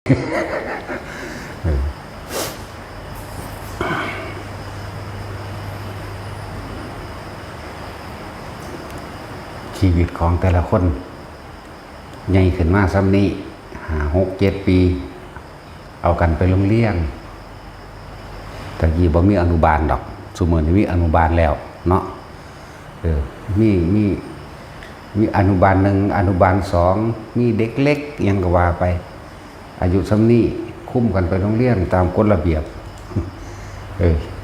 ชีวิตของแต่ละคนใหญ่ขึ้นมาซ้ำนี้6-7 ปีเอากันไปโรงเรียนแต่ยี่บ่มีอนุบาลดอกสมมติมีอนุบาลแล้วเนาะมีอนุบาล1อนุบาล2มีเด็กเล็กยังก็ว่าไปอายุซ้ำนี้คุ้มกันไปโรงเรียนตามกฎระเบียบ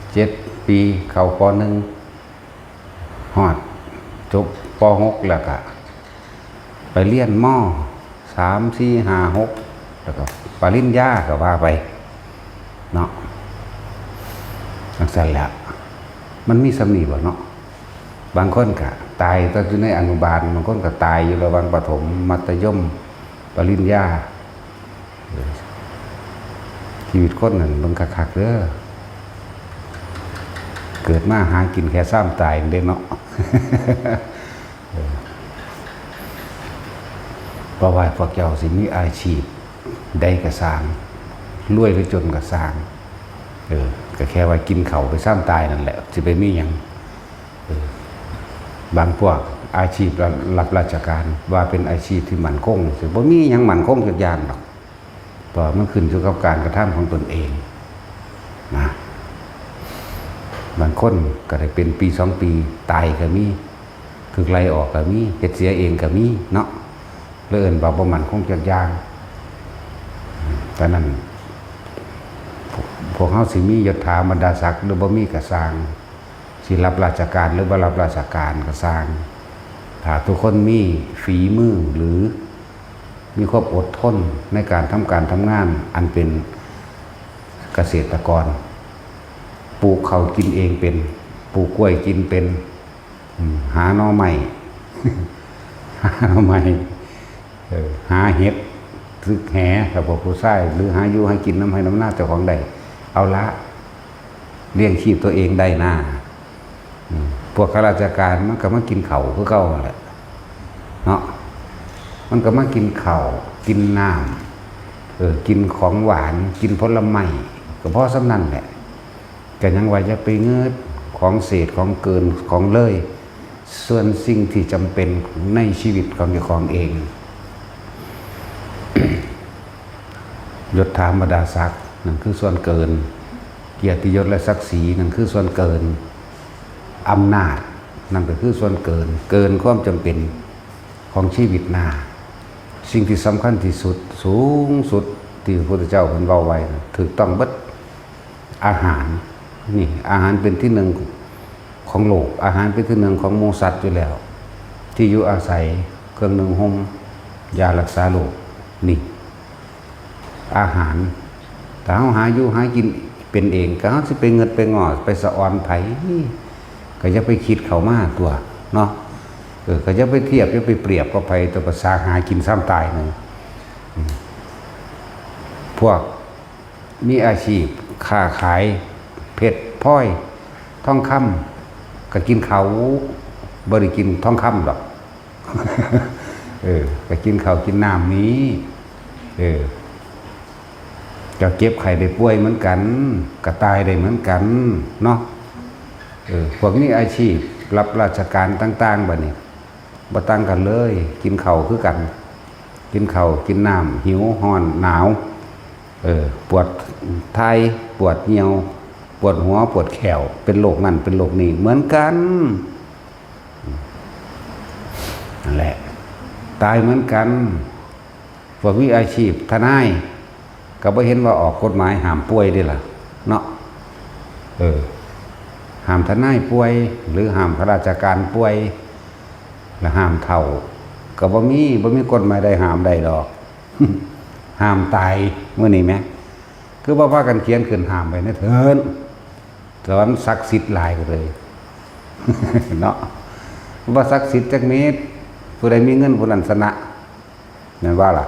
7 ปีเข้าป.1 ฮอดจบป.6 แล้วก็ไปเรียนม.3 4 5 6แล้วก็ปริญญาก็ว่าไปเนาะจังซั่นแหละมันมีสำนีบ่เนาะบางคนก็ตายตอนอยู่ในอนุบาลบางคนก็ตายอยู่ระหว่างประถมมัธยมปริญญาชีวิตคนนั่นเบิ่งคักๆเด้อเกิดมาหากินแค่ซ้ำตายเด้เนาะเพราะว่าพวกเจ้าสิมีอาชีพใดก็สร้างรวยหรือจนก็สร้างก็แค่ว่ากินเขาไปซ้ำตายนั่นแหละสิไปมีหยังบางพวกอาชีพรับราชการว่าเป็นอาชีพที่มั่นคงสิบ่มีหยังมั่นคงจักอย่างหรอกเพราะมันขึ้นอยู่กับการกระทำของตนเองนะบางคนก็ได้เป็นปี2 ปีตายก็มีถูกไล่ออกก็มีเฮ็ดเสียเองก็มีเนาะเลยเอิ้นว่าบ่มั่นคงจักอย่างเพราะนั้นพวกเฮาสิมียศถาบรรดาศักดิ์หรือบ่มีก็สร้างสิรับราชการหรือบ่รับราชการก็สร้างถ้าทุกคนมีฝีมือหรือมีความอดทนในการทำงานอันเป็นเกษตรกรปลูกข้าวกินเองเป็นปลูกกล้วยกินเป็นหาหน่อไม้ หาหน่อไม้หาเห็ดทึกแหกับพวกผู้ชายหรือหาอยู่ให้กินน้ำให้น้ำหน้าเจ้าของได้เอาละเลี้ยงชีพตัวเองได้หน้าพวกข้าราชการมันก็มากินเข่าคือเก่าแหละเนาะมันก็มากินเข่ากินน้ำกินของหวานกินผลไม้ก็เพราะสำนั่นแหละก็ยังว่าจะไปเงิดของเศษของเกินของเลยส่วนสิ่งที่จำเป็นในชีวิตของเจ้าของเอง ยศถาบรรดาศักดิ์นั่นคือส่วนเกินเกียรติยศและศักดิ์ศรีนั่นคือส่วนเกินอำนาจนั่นก็คือส่วนเกินความจำเป็นของชีวิตหน้าสิ่งที่สำคัญที่สุดสูงสุดที่พระพุทธเจ้าเพิ่นเว้าไว้ถูกต้องเบิดอาหารนี่อาหารเป็นที่หนึ่งของโลกอาหารเป็นที่หนึ่งของหมู่สัตว์อยู่แล้วที่อยู่อาศัยเครื่องนึ่งห่มยารักษาโรคนี่อาหารแต่เฮาหาอยู่หากินเป็นเองก็เฮาสิไปเงิดไปงอไปสะออนไผก็อย่าไปคิดเข้ามาตัวเนาะก็อย่าไปเทียบอย่าไปเปรียบกับไผตัวภาษาหากินซ้ำตายนึงพวกมีอาชีพค้าขายเพชรพลอยทองคำก็กินเขาบ่ได้กินทองคำหรอกก็กินข้าวกินน้ำนี้ก็เก็บไข่ได้ป่วยเหมือนกันก็ตายได้เหมือนกันเนาะพวกนี้อาชีพรับราชการต่างๆบัดนี้บ่ต่างกันเลยกินข้าวคือกันกินข้าวกินน้ำหิวร้อนหนาวปวดท้ายปวดเหี่ยวปวดหัวปวดแขวเป็นโรคนั่นเป็นโรคนี้เหมือนกันนั่นแหละตายเหมือนกันพวกวิอาชีพทนายก็บ่เห็นว่าออกกฎหมายห้ามป่วยเด้ล่ะเนาะห้ามทนายป่วยหรือห้ามข้าราชการป่วยและห้ามเฒ่าก็บ่มีกฎหมายใดห้ามได้ดอก ห้ามตายมื้อนี้แม้คือบ่พากันเขียนขึ้นห้ามไว้นะเถิดสอนศักดิ์สิทธิ์หลายก็เลย เนาะบ่ศักดิ์สิทธิ์จักเม็ดผู้ใดมีเงินผู้นั้นชนะแม่นว่าล่ะ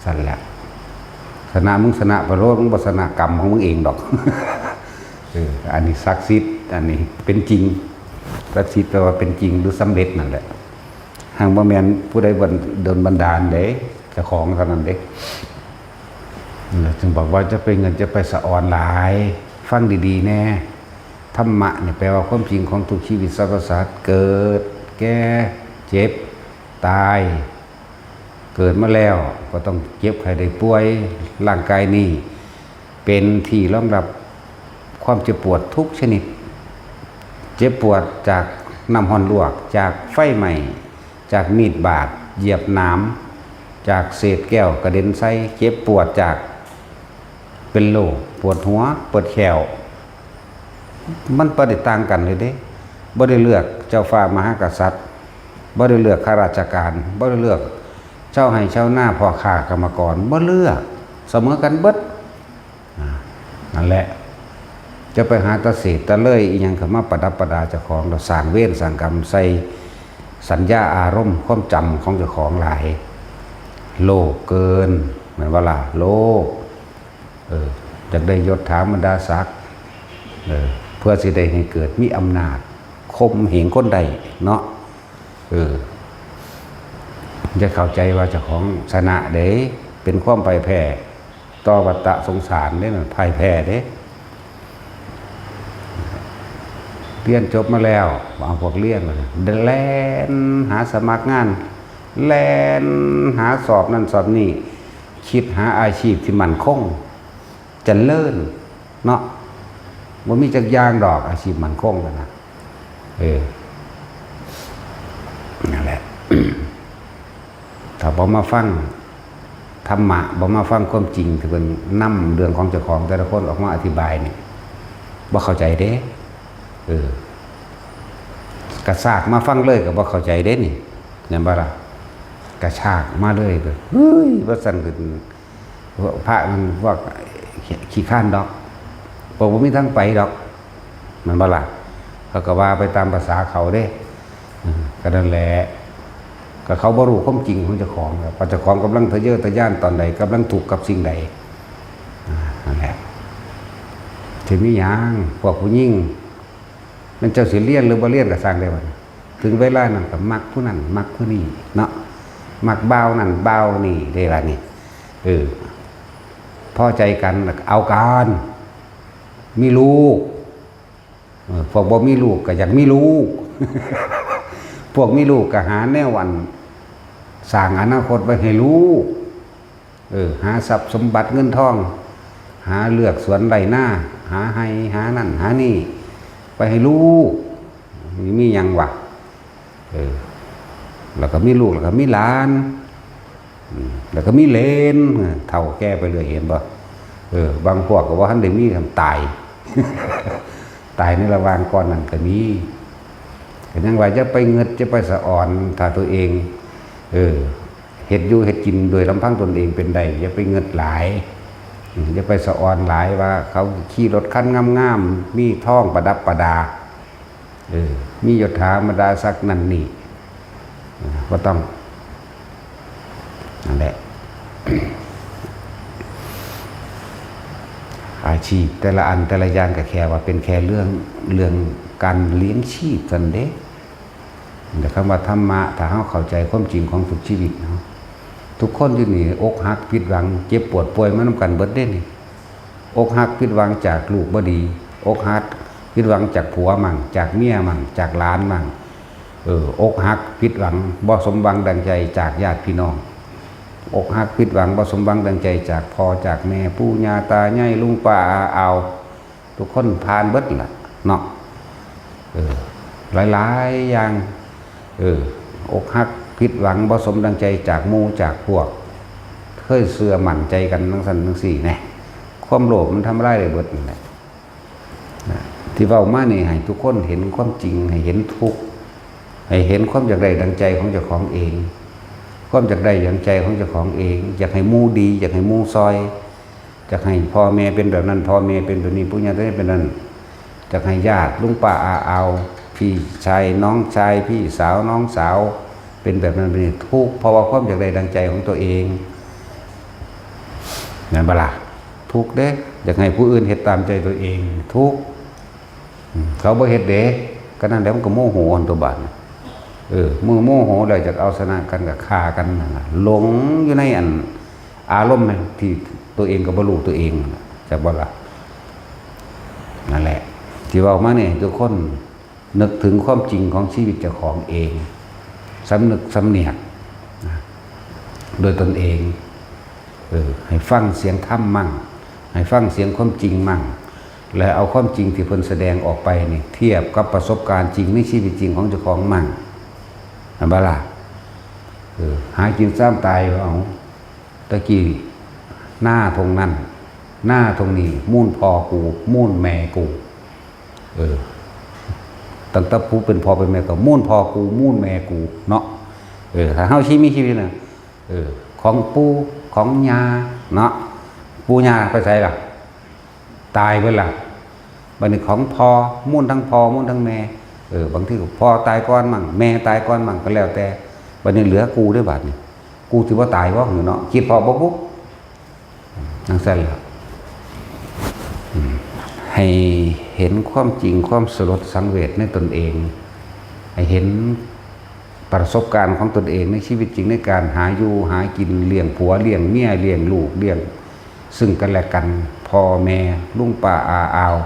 สั่นแหละชนะมึงชนะประโลดมึงบ่ชนะกรรมของมึงเองดอก อันนี้ศักดิ์สิทธิ์อันนี้เป็นจริงศักดิ์สิทธิ์แปลว่าเป็นจริงหรือสำเร็จนั่นแหละหางบ่แม่นผู้ใดโดนบันดาลเด้เจ้าของเท่านั้นเด้ จึงบอกว่าจะไปเงินจะไปสะอ่อนหลายฟังดีๆแน่ธรรมะเนี่ยแปลว่าความจริงของทุกชีวิตสรรพสัตว์เกิดแก่เจ็บตายเกิดมาแล้วก็ต้องเจ็บไข้ได้ป่วยร่างกายนี้เป็นที่รองรับความเจ็บปวดทุกชนิดเจ็บปวดจากน้ำร้อนลวกจากไฟไหม้จากมีดบาดเหยียบน้ำจากเศษแก้วกระเด็นใส่เจ็บปวดจากเป็นโรคปวดหัวปวดแขวมันประเด็ต่างกันเลยเด้บ่ได้เลือกเจ้าฟ้ามหากษัตริย์บ่ได้เลือกข้าราชการบ่ได้เลือกเจ้าให้เจ้าหน้าพ่อข้ากรรมกรบ่เลือกเสมอกันเบิดนั่นแหละจะไปหาตะเศษตะเลยอีหยังเข้ามาประดับประดาเจ้าของเราสร้างเวรสร้างกรรมใส่สัญญาอารมณ์ความจำของเจ้าของหลายโลภเกินเหมือนว่าล่ะโลภอยากได้ยศถาบรรดาศักดิ์เพื่อสิได้ให้เกิดมีอำนาจคมเหงคนใดเนาะจะเข้าใจว่าเจ้าของชนะเด้เป็นความพ่ายแพ้ต่อวัฏสงสารเด้น่ะพ่ายแพ้เด้เรียนจบมาแล้วเอาพวกเรียนมาแล่นหาสมัครงานแล่นหาสอบนั่นสอบนี่คิดหาอาชีพที่มั่นคงเจริญเนาะบ่มีจักอย่างดอกอาชีพมั่นคงกันนะนั่นแหละ ถ้าบ่มาฟังธรรมะบ่มาฟังความจริงที่เป็นนำเรื่องของเจ้าของแต่ละคนออกมาอธิบายนี่บ่เข้าใจเด้กระชากมาฟังเลยก็บ่เข้าใจเด้นี่เนี่ยบ่ล่ะกระชากมาเลยก็เฮ้ยว่าซั่นคือพระมันว่าขี้ข้านดอกบอกว่ามีทางไปดอกมันบ่ล่ะเขาก็ว่าไปตามภาษาเขาเด้ก็นั่นแหละก็เขาบ่รู้ความจริงของเจ้าของว่าเจ้าของกำลังทะเยอทะยานตอนใดกำลังถูกกับสิ่งใดนั่นแหละถึงมีหยังพวกผู้หญิงมันเจ้าสิเรียนหรือบ่เรียนก็สร้างได้บ่ถึงเวลานั้นก็มักผู้นั้นมักผู้นี้เนาะมักบ่าวนั่นบ่าวนี่ได้ล่ะนี่พอใจกันเอากันมีลูกพวกบ่มีลูกก็อยากมีลูก พวกมีลูกก็หาแนววันสร้างอนาคตไว้ให้ลูกหาทรัพย์สมบัติเงินทองหาเลือกสวนไร่หน้าหาให้หานั่นหานี่ไปให้ลูกมีหยังวะแล้วก็มีลูกแล้วก็มีหลานแล้วก็มีเลนเท่าแก่ไปเรื่อยเห็นบ่บางพวกก็ว่าท่านได้มีทำตาย ตายในระหว่างก่อนนั้นก็มีก็ยังว่าจะไปเงิดจะไปสะอ่อนถ้าตัวเองเฮ็ดอยู่เฮ็ดกินโดยลำพังตนเองเป็นได้อย่าไปเงิดหลายอย่าไปสะอ่อนหลายว่าเขาขี่รถคันงามๆมีท่องประดับประดามียศถาบรรดาศักดิ์นั่นนี่ก็ต้องนั่นแหละ อาชีพแต่ละอันแต่ละอย่างก็แค่ว่าเป็นแค่เรื่องการเลี้ยงชีพสันเด้แต่คำว่าธรรมะถ้าเราเข้าใจความจริงของทุกชีวิตเนาะทุกคนที่นี่อกหักผิดหวังเจ็บปวดป่วยมานำกันเบิดเด้นี่อกหักผิดหวังจากลูกบ่ดีอกหักผิดหวังจากผัวมั่งจากเมียมั่งจากหลานมั่งอกหักผิดหวังบ่สมหวังดังใจจากญาติพี่น้องอกหักผิดหวังบ่สมหวังดังใจจากพ่อจากแม่ปู่ย่าตายายลุงป้าอาทุกคนผ่านเบิดล่ะเนาะหลายๆอย่างอกหักผิดหวังบ่สมดังใจจากหมู่จากพวกเคยเสื่อมั่นใจกันทั้งสันทั้งสี่ไงความโลภมันทำร้ายได้เบิดนั่นแหละที่เว้ามานี่ให้ทุกคนเห็นความจริงให้เห็นทุกข์ให้เห็นความอยากได้ดังใจของเจ้าของเองความอยากได้ดังใจของเจ้าของเองอยากให้หมู่ดีอยากให้หมู่ซอยอยากให้พ่อแม่เป็นแบบนั้นพ่อแม่เป็นแบบนี้ปู่ย่าตายายเป็นนั้นอยากให้ญาติลุงป้าอาพี่ชายน้องชายพี่สาวน้องสาวเป็นแบบนั้นเป็นทุกข์เพราะว่าความอยากได้ดังใจของตัวเองนั่นบ่ล่ะทุกข์เด้อยากให้ผู้อื่นเฮ็ดตามใจตัวเองทุกข์เขาบ่เฮ็ดเด้ก็นั่นแล้วมันก็โมโหอันตัวบาดมือโมโหแล้วจะเอาชนะกันกับฆ่ากันหลงอยู่ในอันอารมณ์ที่ ตัวเองก็บ่รู้ตัวเองจักบ่ล่ะนั่นแหละที่เว้ามาเนี่ยทุกคนนึกถึงความจริงของชีวิตเจ้าของเองสำนึกสำเนียกโดยตนเองให้ฟังเสียงธรรมมั่งให้ฟังเสียงความจริงมั่งและเอาความจริงที่เพิ่นแสดงออกไปนี่เทียบกับประสบการณ์จริงในชีวิตจริงของเจ้าของมั่งนั่นบ่ล่ะหากินซ้ำตายเอาตะกี้หน้าตรงนั้นหน้าตรงนี้มูนพ่อกูมูนแม่กูตั้งแต่ผู้เป็นพ่อเป็นแม่ก็มูนพ่อกูมูนแม่กูเนาะถ้าเฮาชีมีชีวิตน่ะของปู่ของย่าเนาะปู่ย่าไปไสล่ะตายไปล่ะบัดนี้ของพ่อมูนทั้งพ่อมูนทั้งแม่บางทีก็พ่อตายก่อนมั่งแม่ตายก่อนมั่งก็แล้วแต่บัดนี้เหลือกูด้วยบัดนี้กูสิว่าตายบ่เนาะคิดพอบ่ปุ๊บจังซั่นล่ะให้เห็นความจริงความสลดสังเวชในตนเองให้เห็นประสบการณ์ของตนเองในชีวิตจริงในการหาอยู่หากินเลี้ยงผัวเลี้ยงเมียเลี้ยงลูกเลี้ยงซึ่งกันและกันพ่อแม่ลุงป้าอาอาว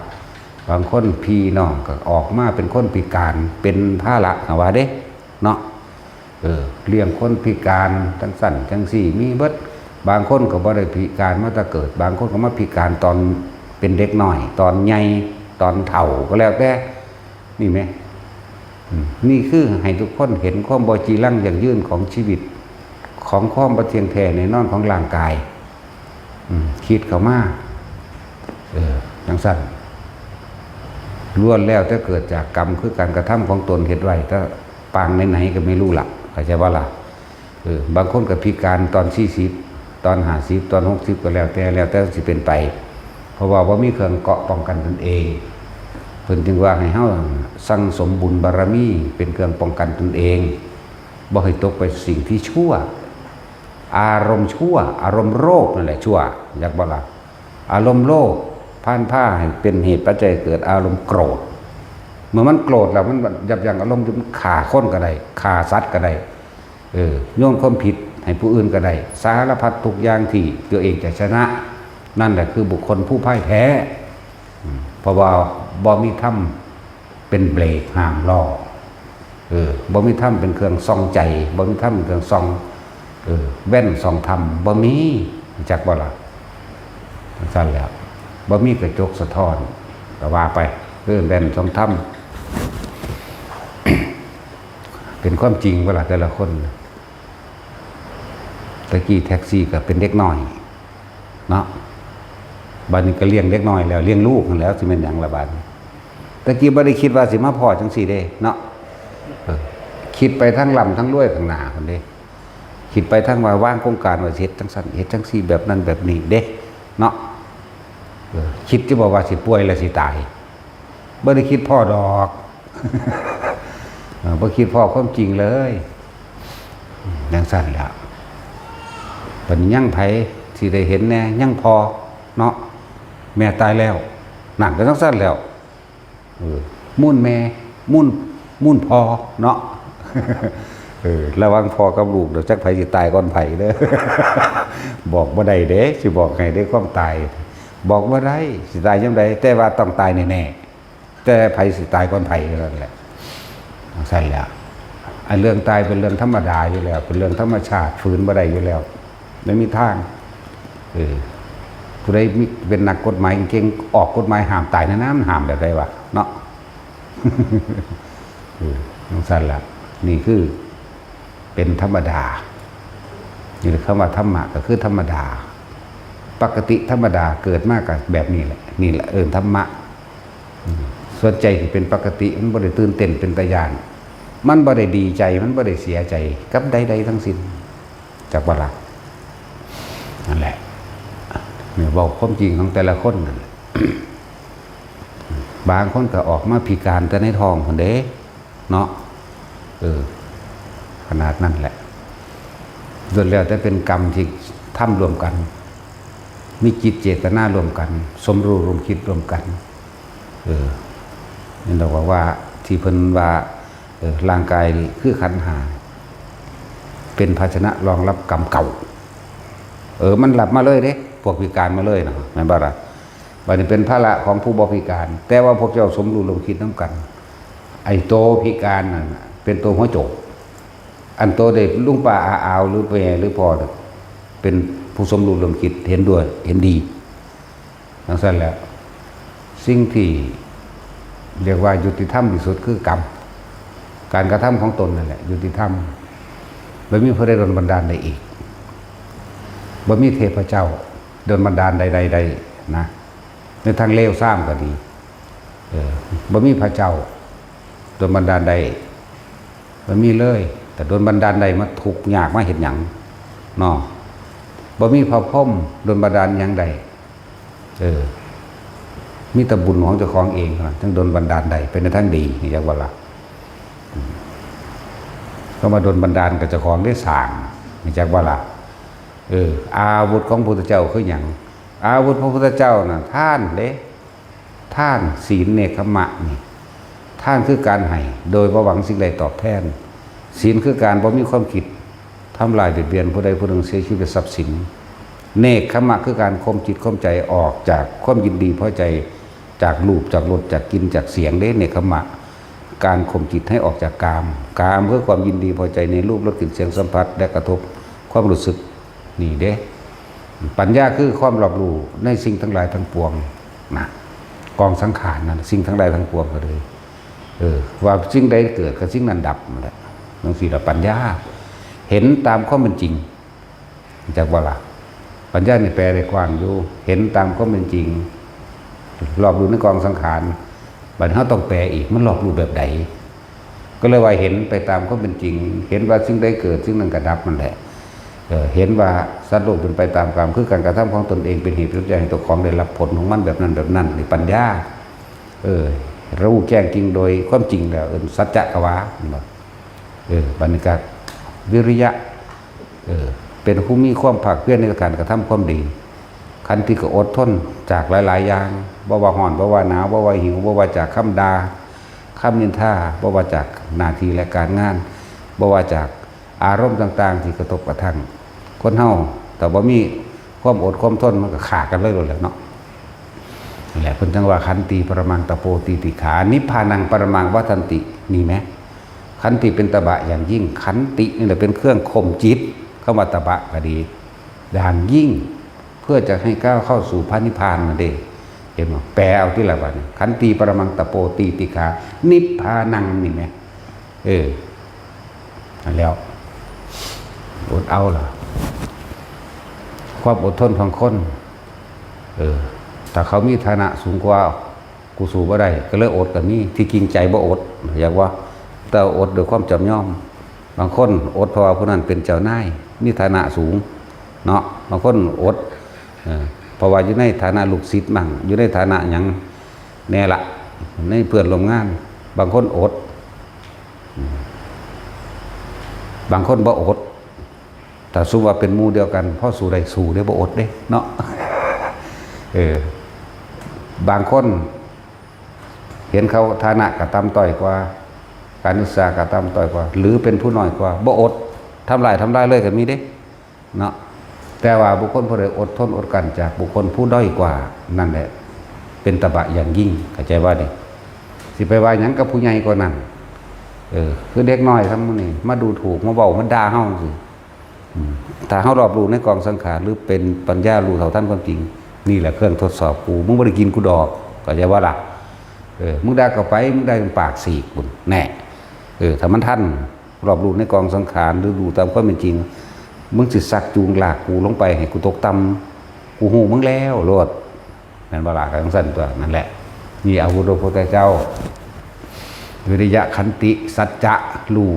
บางคนพี่น้องก็ออกมาเป็นคนพิการเป็นภาระว่าเด้เนาะเลี้ยงคนพิการจังสั่นจังสี่มีเบิดบางคนก็บ่ได้พิการมาแต่เกิดบางคนก็มาพิการตอนเป็นเด็กน้อยตอนใหญ่ตอนเฒ่าก็แล้วแต่นี่ไหมนี่คือให้ทุกคนเห็นความบ่จีรังอย่างยืนของชีวิตของความบ่เที่ยงแท้ในนอนของร่างกายคิดเข้ามาจังสั่นล้วนแล้วถ้าเกิดจากกรรมคือการกระทำของตนเฮ็ดไว้ถ้าปางไหนๆก็ไม่รู้ล่ะเข้าใจว่าล่ะบางคนก็พิการตอน40ตอน50ตอน60ก็แล้วแต่สิเป็นไปเพราะว่ามีเครื่องเกาะป้องกันตนเองเพิ่นจึงว่าให้เฮาสั่งสมบุญบารมีเป็นเครื่องป้องกันตนเองบ่ให้ตกไปสิ่งที่ชั่วอารมณ์ชั่วอารมณ์โรคนั่นแหละชั่วอยากบ่ล่ะอารมณ์โลภผ่านผ้าให้เป็นเหตุปัจจัยเกิดอารมณ์โกรธเมื่อมันโกรธแล้วมันยับยั้งอารมณ์จนฆ่าคนก็ได้ฆ่าสัตว์ก็ได้โยนความผิดให้ผู้อื่นก็ได้สารพัดทุกอย่างที่ตัวเองจะชนะนั่นแหละคือบุคคลผู้พ่ายแพ้เพราะว่าบ่มีธรรมเป็นเบรกห้ามล้อบ่มีธรรมเป็นเครื่องส่องใจบ่มีธรรมเป็นเครื่องส่องแว่นส่องธรรมบ่มีจักบ่ล่ะสั่นแล้วบ่มีกระจกสะท้อนก็ว่าไปแว่นส่องธรรม เป็นความจริงเวลาแต่ละคนตะกี้แท็กซี่ก็เป็นเด็กน้อยเนาะบัดนี้ก็เลี้ยงเด็กน้อยแล้วเลี้ยงลูกแล้วสิเป็นหยังละบัดตะกี้บ่ได้คิดว่าสิมาพอจังซี่เด้เนาะคิดไปทั้งลำทั้งรวยข้างหน้าพุ่นเด้คิดไปทั้งว่าวางโครงการว่าเฮ็ดจังซั่นเฮ็ดจังซี่แบบนั้นแบบนี้เด้เนาะคิดที่บอกว่าสิป่วยแล้วสิตายบ่ได้คิดพ่อดอกบ่คิดพ่อความจริงเลยจังซั่นแหละบัดนี้ยังไผสิได้เห็นแน่ยังพอเนาะแม่ตายแล้วนั่นก็จังซั่นแล้วมุ่นแม่มุ่นพอเนาะระวังพอกับลูกเดี๋ยวจักไผสิตายก่อนไผเด้อ บอกบ่ได้เด้สิบอกให้ได้ความตายบอกบ่ได้สิตายยามใดแต่ว่าต้องตายแน่ๆแต่ไผสิตายก่อนไผนั่นแหละใช่แล้วไอ้เรื่องตายเป็นเรื่องธรรมดาอยู่แล้วเป็นเรื่องธรรมชาติฝืนบ่ได้อยู่แล้วไม่มีทางผู้ใดมีเป็นนักกฎหมายเก่งออกกฎหมายห้ามตายนะมันห้ามแบบใดวะเนาะสั่นละนี่คือเป็นธรรมดานี่คำว่าธรรมะก็คือธรรมดาปกติธรรมดาเกิดมากกับแบบนี้แหละนี่แหละธรรมะส่วนใจที่เป็นปกติมันบ่ได้ตื่นเต้นเป็นตะยานมันบ่ได้ดีใจมันบ่ได้เสียใจกับใดๆทั้งสิ้นจากว่าละนั่นแหละเนี่ยบอกความจริงของแต่ละคนนั่นแหละ บางคนก็ออกมาพิการแต่ในท้องคนเด้เนาะขนาดนั้นแหละส่วนแล้วแต่เป็นกรรมที่ทำรวมกันมีจิตเจตนารวมกันสมรู้ร่วมคิดรวมกันนี่เราบอกว่าที่เพิ่นว่าร่างกายคือขันธ์ห้าเป็นภาชนะรองรับกรรมเก่ามันหลับมาเลยเด้ พวกพิการมาเลยนะแม่นบ่ล่ะบัดนี้เป็นภาระของผู้บ่พิการ แต่ว่าพวกเจ้าสมรู้ร่วมคิดนํกันไอ้โตพิการนั่นเป็นตัวหัวโจกอันโตเด็กลุงป้าอาอาวหรือแม่หรือพ่อเป็นผู้สมรู้ร่วมคิดเห็นด้วยเห็นดีดังนั้นแล้วสิ่งที่เรียกว่ายุติธรรมที่สุดคือกรรมการกระทำของตนนั่นแหละยุติธรรมบ่มีผู้ใดดลบันดาลได้อีกบ่มีเทพเจ้าดลบันดาลใดๆนะในทางเลวทรามก็ดีบ่มีพระเจ้าดลบันดาลใดบ่มีเลยแต่ดลบันดาลใดมาทุกข์ยากมาเฮ็ดหยังเนาะบ่มีพระพรหมดลบันดาลหยังใดมีแต่บุญของเจ้าของเองทั้งดลบันดาลใดเป็นในทางดีนี่จักว่าล่ะก็มาดลบันดาลกับเจ้าของได้สร้างนี่จักว่าล่ะอาวุธของพระพุทธเจ้าคือหยังอาวุธพระพุทธเจ้าน่ะท่านเด้ท่านศีลเนกขมะนี่ท่านคือการให้โดยบ่หวังสิ่งใดตอบแทนศีลคือการบ่มีความคิดทำลายเบียดเบียนผู้ใดผู้หนึ่งเสียชีวิตทรัพย์สินเนกขมะคือการข่มจิตข่มใจออกจากความยินดีพอใจจากรูปจากรสจากกลิ่นจากเสียงเด้เนกขมะการข่มจิตให้ออกจากกามเพื่อความยินดีพอใจในรูปรสกลิ่นเสียงสัมผัสและกระทบความรู้สึกนี่เด้ปัญญาคือความรอบรู้ในสิ่งทั้งหลายทั้งปวงนะกองสังขารนั่นสิ่งทั้งหลายทั้งปวงก็เลยว่าสิ่งใดเกิดกับสิ่งนั้นดับนั่นแหละบางทีเราปัญญาเห็นตามความเป็นจริงจากว่าล่ะปัญญาในแปลได้กว้างอยู่เห็นตามความเป็นจริงรอบรู้ในกองสังขารบัดนี้เราต้องแปลอีกมันรอบรู้แบบใดก็เลยว่าเห็นไปตามความเป็นจริงเห็นว่าสิ่งใดเกิดสิ่งนั้นก็ดับนั่นแหละเห็นว่าสัตว์โลกเป็นไปตามกรรมคือการกระทำของตนเองเป็นเหตุปัจจัยให้ตัวของได้รับผลของมันแบบนั้นนี่ปัญญารู้แจ้งจริงโดยความจริงแล้วสัจจะกวาบรรยากาศวิริยะเป็นผู้มีความภาคเพียรในการกระทำความดีขันติก็อดทนจากหลายๆอย่างบ่ว่าร้อนบ่ว่าหนาวบ่ว่าหิวบ่ว่าจากคำด่าคำนินทาบ่ว่าจากหน้าที่และการงานบ่ว่าจากอารมณ์ต่างๆที่กระทบกระทั่งคนเฮาแต่บ่มีความอดความทนมันก็ขาดกันเลยแหละเนาะนี่แหละเพิ่นจังว่าขันติปรมังตะโปติติขานิพพานังปรมังวัฏันตินี่ไหมขันติเป็นตบะอย่างยิ่งขันตินี่แหละเป็นเครื่องข่มจิตเข้ามาตบะก็ดีอย่างยิ่งเพื่อจะให้ก้าวเข้าสู่พระนิพพานนั่นเองเห็นไหมแปลเอาที่ละวันขันติปรมังตะโปติติขานิพพานังนี่ไหมแล้วอดเอาล่ะความอดทนของคนแต่เขามีฐานะสูงกว่ากูสู้บ่ได้ก็เลยอดกับนี่ที่จริงใจบ่อดอยากว่าแต่อดด้วยความจำยอมบางคนอดเพราะว่าผู้นั้นเป็นเจ้านายมีฐานะสูงเนาะบางคนอดเพราะว่าอยู่ในฐานะลูกศิษย์มั่งอยู่ในฐานะหยังแน่ละในเพื่อนร่วมงานบางคนอดบางคนบ่อดแต่สู้ว่าเป็นหมู่เดียวกันพ่อสู้ได้สู้ได้บ่อดเด้เนาะบางคนเห็นเขาฐานะกระต่ำต้อยกว่าการศึกษากระต่ำต้อยกว่าหรือเป็นผู้น้อยกว่าบ่อดทำลายเลยก็มีเด้เนาะแต่ว่าบุคคลผู้ใดอดทนอดกันจากบุคคลผู้ด้อยกว่านั่นแหละเป็นตบะอย่างยิ่งเข้าใจว่าดิสิไปว่าหยังกับผู้ใหญ่กว่านั้นคือเด็กน้อยทั้งมื้อนี้มาดูถูกมาเว้ามาด่าเฮาสิถ้าเฮารอบรู้ในกองสังขารหรือเป็นปัญญารู้เท่าทันความจริงนี่แหละเครื่องทดสอบกูมึงบ่ได้กินกูดอกเข้าใจว่าล่ะมึงด่าเข้าไปมึงได้ปากสีกบุญแน่ถ้ามันทันรอบรู้ในกองสังขารหรือรู้ตามความเป็นจริงมึงสิสักจูงลากกูลงไปให้กูตกต่ำกูหูมึงแล้วโลดนั่นบ่ล่ะกันสั่นตัวนั่นแหละนี่อาวุธพระพุทธเจ้าวิริยะขันติสัจจะรู้